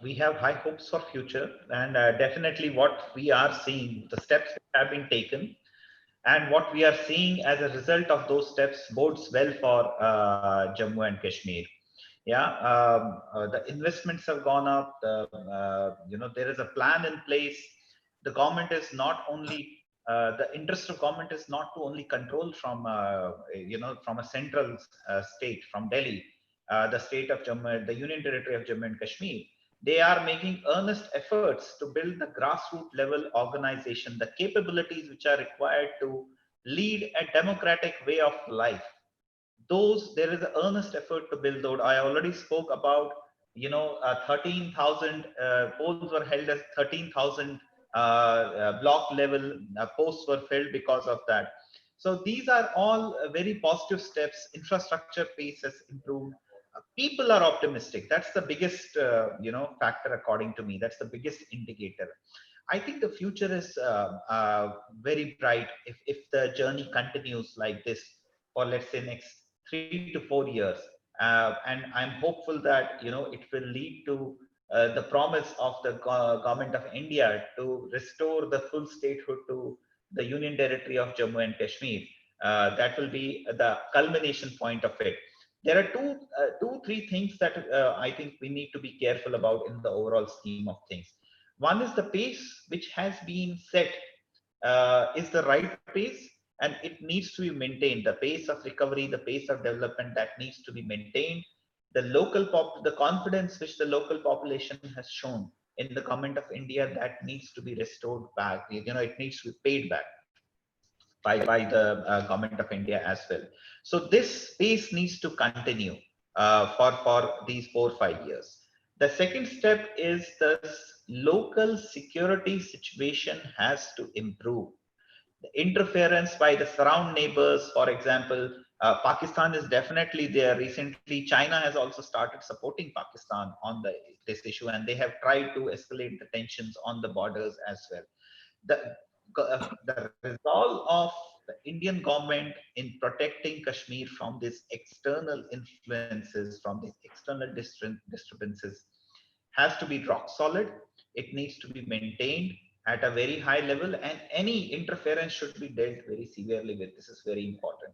we have high hopes for future, and definitely what we are seeing, the steps that have been taken, and what we are seeing as a result of those steps bodes well for Jammu and Kashmir. Yeah, the investments have gone up. There is a plan in place. The government is not only the interest of government is not to only control from from a central state, from Delhi, the state of Jammu, the Union Territory of Jammu and Kashmir. They are making earnest efforts to build the grassroots level organization, the capabilities which are required to lead a democratic way of life. There is an earnest effort to build those. I already spoke about 13,000 polls were held, as 13,000 block level posts were filled because of that. So these are all very positive steps. Infrastructure pace has improved. People are optimistic. That's the biggest factor according to me. That's the biggest indicator. I think the future is very bright if the journey continues like this for, let's say, next 3 to 4 years. And I'm hopeful that it will lead to the promise of the government of India to restore the full statehood to the Union Territory of Jammu and Kashmir. That will be the culmination point of it. There are three things that I think we need to be careful about in the overall scheme of things. One is the pace which has been set is the right pace, and it needs to be maintained. The pace of recovery, the pace of development, that needs to be maintained. The confidence which the local population has shown in the government of India, that needs to be restored back. It needs to be paid back by the government of India as well. So this pace needs to continue for these 4 or 5 years. The second step is the local security situation has to improve. The interference by the surround neighbors, for example, Pakistan is definitely there. Recently, China has also started supporting Pakistan on this issue, and they have tried to escalate the tensions on the borders as well. The resolve of the Indian government in protecting Kashmir from these external influences, from these external disturbances, has to be rock solid. It needs to be maintained at a very high level, and any interference should be dealt very severely with. This is very important.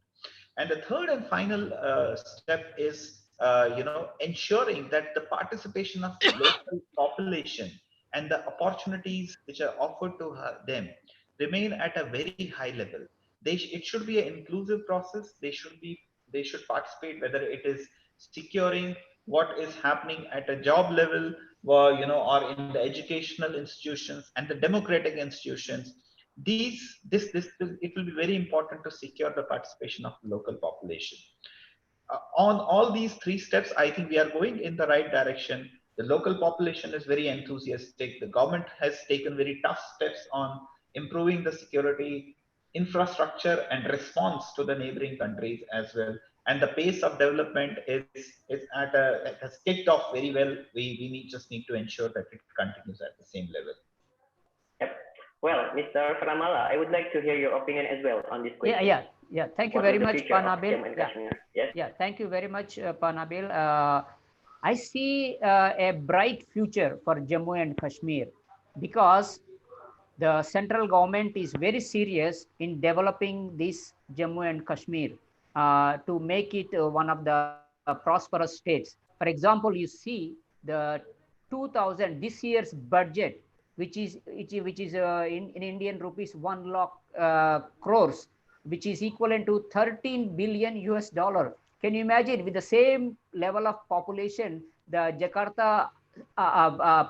And the third and final step is, ensuring that the participation of local population and the opportunities which are offered to them remain at a very high level. It should be an inclusive process. They should participate, whether it is securing what is happening at a job level, or in the educational institutions and the democratic institutions. It will be very important to secure the participation of the local population. On all these three steps, I think we are going in the right direction. The local population is very enthusiastic. The government has taken very tough steps on improving the security infrastructure and response to the neighboring countries as well. And the pace of development it has kicked off very well. We just need to ensure that it continues at the same level. Yep. Well, Mr. Paramala, I would like to hear your opinion as well on this question. Yeah. Thank you very much, Panabil. Yes. Yeah, thank you very much, Panabil. I see a bright future for Jammu and Kashmir because the central government is very serious in developing this Jammu and Kashmir to make it one of the prosperous states. For example, you see the 2000 this year's budget, which is in Indian rupees 1 lakh crores, which is equivalent to 13 billion US dollar. Can you imagine, with the same level of population, the Jakarta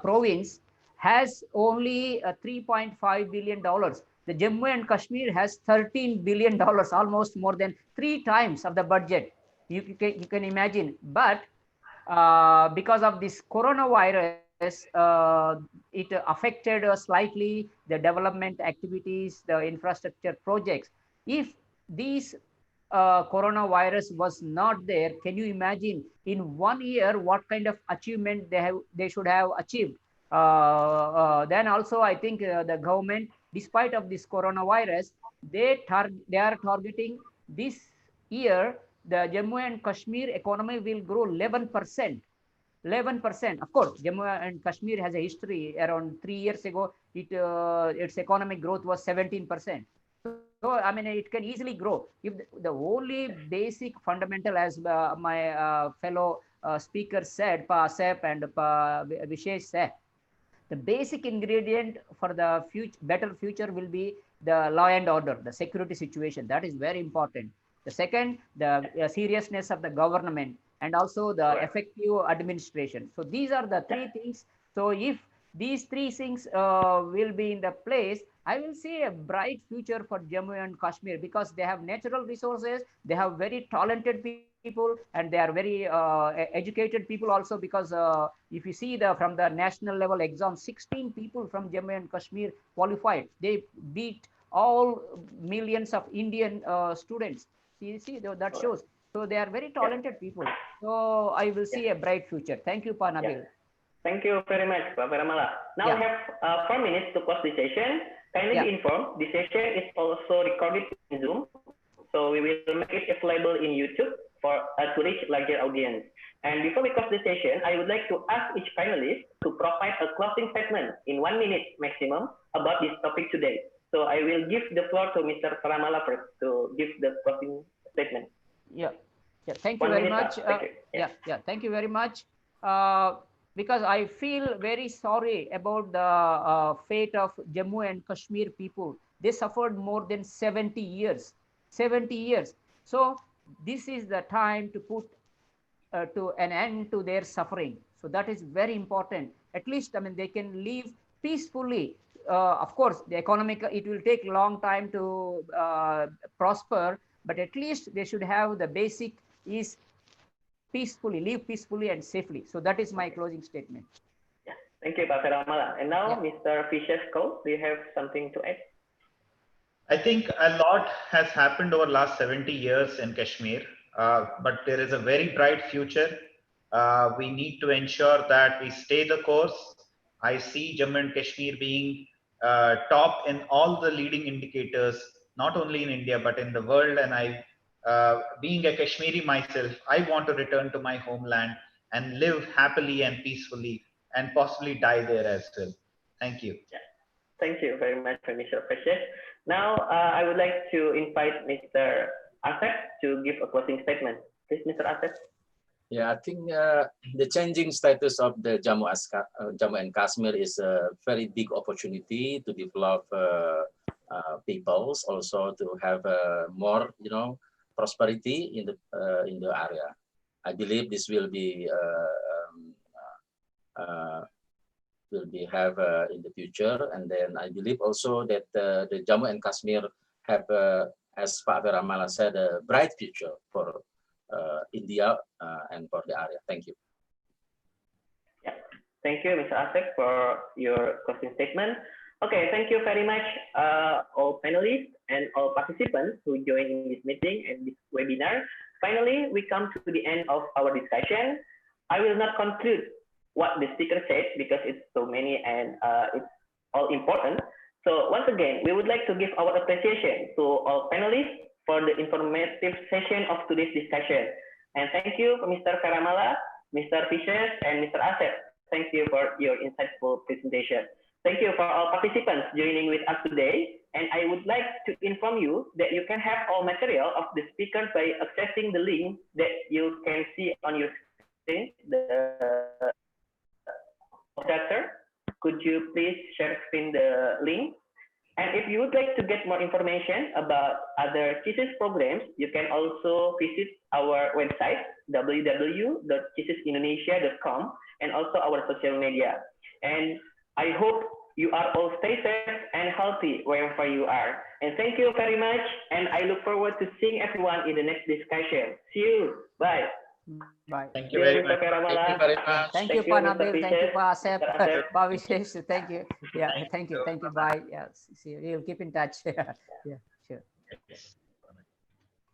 province has only $3.5 billion. The Jammu and Kashmir has $13 billion, almost more than 3 times of the budget. You can imagine. But because of this coronavirus, it affected slightly the development activities, the infrastructure projects. If these coronavirus was not there, can you imagine in 1 year what kind of achievement they should have achieved? Then also I think the government, despite of this coronavirus, they are targeting this year the Jammu and Kashmir economy will grow 11%. 11%. Of course, Jammu and Kashmir has a history. Around 3 years ago, its economic growth was 17%. So, I mean, it can easily grow. If the only basic fundamental, as my fellow speakers said, Pa Asep and Pa Vishesh said, the basic ingredient for the better future will be the law and order, the security situation. That is very important. The second, the seriousness of the government, and also the effective administration. So these are the 3 things. So if these 3 things will be in the place, I will see a bright future for Jammu and Kashmir, because they have natural resources, they have very talented people, and they are very educated people also, because if you see from the national level exam, 16 people from Jammu and Kashmir qualified. They beat all millions of Indian students. See, that shows. So they are very talented people. So I will see a bright future. Thank you, Pa Nabil. Thank you very much, Pak Paramala. Now we have 4 minutes to close the session. Kindly be informed, the session is also recorded in Zoom. So we will make it available in YouTube to reach larger audience. And before we close the session, I would like to ask each panelist to provide a closing statement in 1 minute maximum about this topic today. So I will give the floor to Mr. Paramala first to give the closing statement. Thank you very much. Thank you very much. Because I feel very sorry about the fate of Jammu and Kashmir people. They suffered more than 70 years. 70 years. So this is the time to put to an end to their suffering. So that is very important. At least, I mean, they can live peacefully. Of course, the economic, it will take long time to prosper, but at least they should have the basic is peacefully, live peacefully and safely. So that is my closing statement. Thank you, Pak Paramala. And now, Mr. Vishesh Kaul, do you have something to add? I think a lot has happened over last 70 years in Kashmir, but there is a very bright future. We need to ensure that we stay the course. I see Jammu and Kashmir being top in all the leading indicators, not only in India, but in the world. And being a Kashmiri myself, I want to return to my homeland and live happily and peacefully and possibly die there as well. Thank you. Yeah. Thank you very much, Mr. Precious. Now, I would like to invite Mr. Asep to give a closing statement. Please, Mr. Asep. Yeah, I think the changing status of the Jammu and Kashmir is a very big opportunity to develop peoples, also to have more, prosperity in the area. I believe this will be have in the future, and then I believe also that the Jammu and Kashmir have, as Pak Veramala said, a bright future for India and for the area. Thank you. Yeah, thank you, Mr. Asek, for your closing statement. Okay, thank you very much, all panelists and all participants who joined in this meeting and this webinar. Finally, we come to the end of our discussion. I will not conclude what the speaker said because it's so many and it's all important. So once again, we would like to give our appreciation to all panelists for the informative session of today's discussion. And thank you, Mr. Veramala, Mr. Fisher, and Mr. Asep. Thank you for your insightful presentation. Thank you for all participants joining with us today. And I would like to inform you that you can have all material of the speakers by accessing the link that you can see on your screen. The moderator, could you please share screen the link? And if you would like to get more information about other CSEAS programs, you can also visit our website, www.cseasindonesia.com, and also our social media. And I hope you are all stay safe and healthy wherever you are. And thank you very much. And I look forward to seeing everyone in the next discussion. See you. Bye. Bye. Thank you very much. Thank you very much. Thank you, Pak Nabil. Thank you, Pak Asep. Pak Vishesh. Thank you. Yeah, thank you. Thank you. Bye. Yeah, see you. We'll keep in touch. Yeah, sure.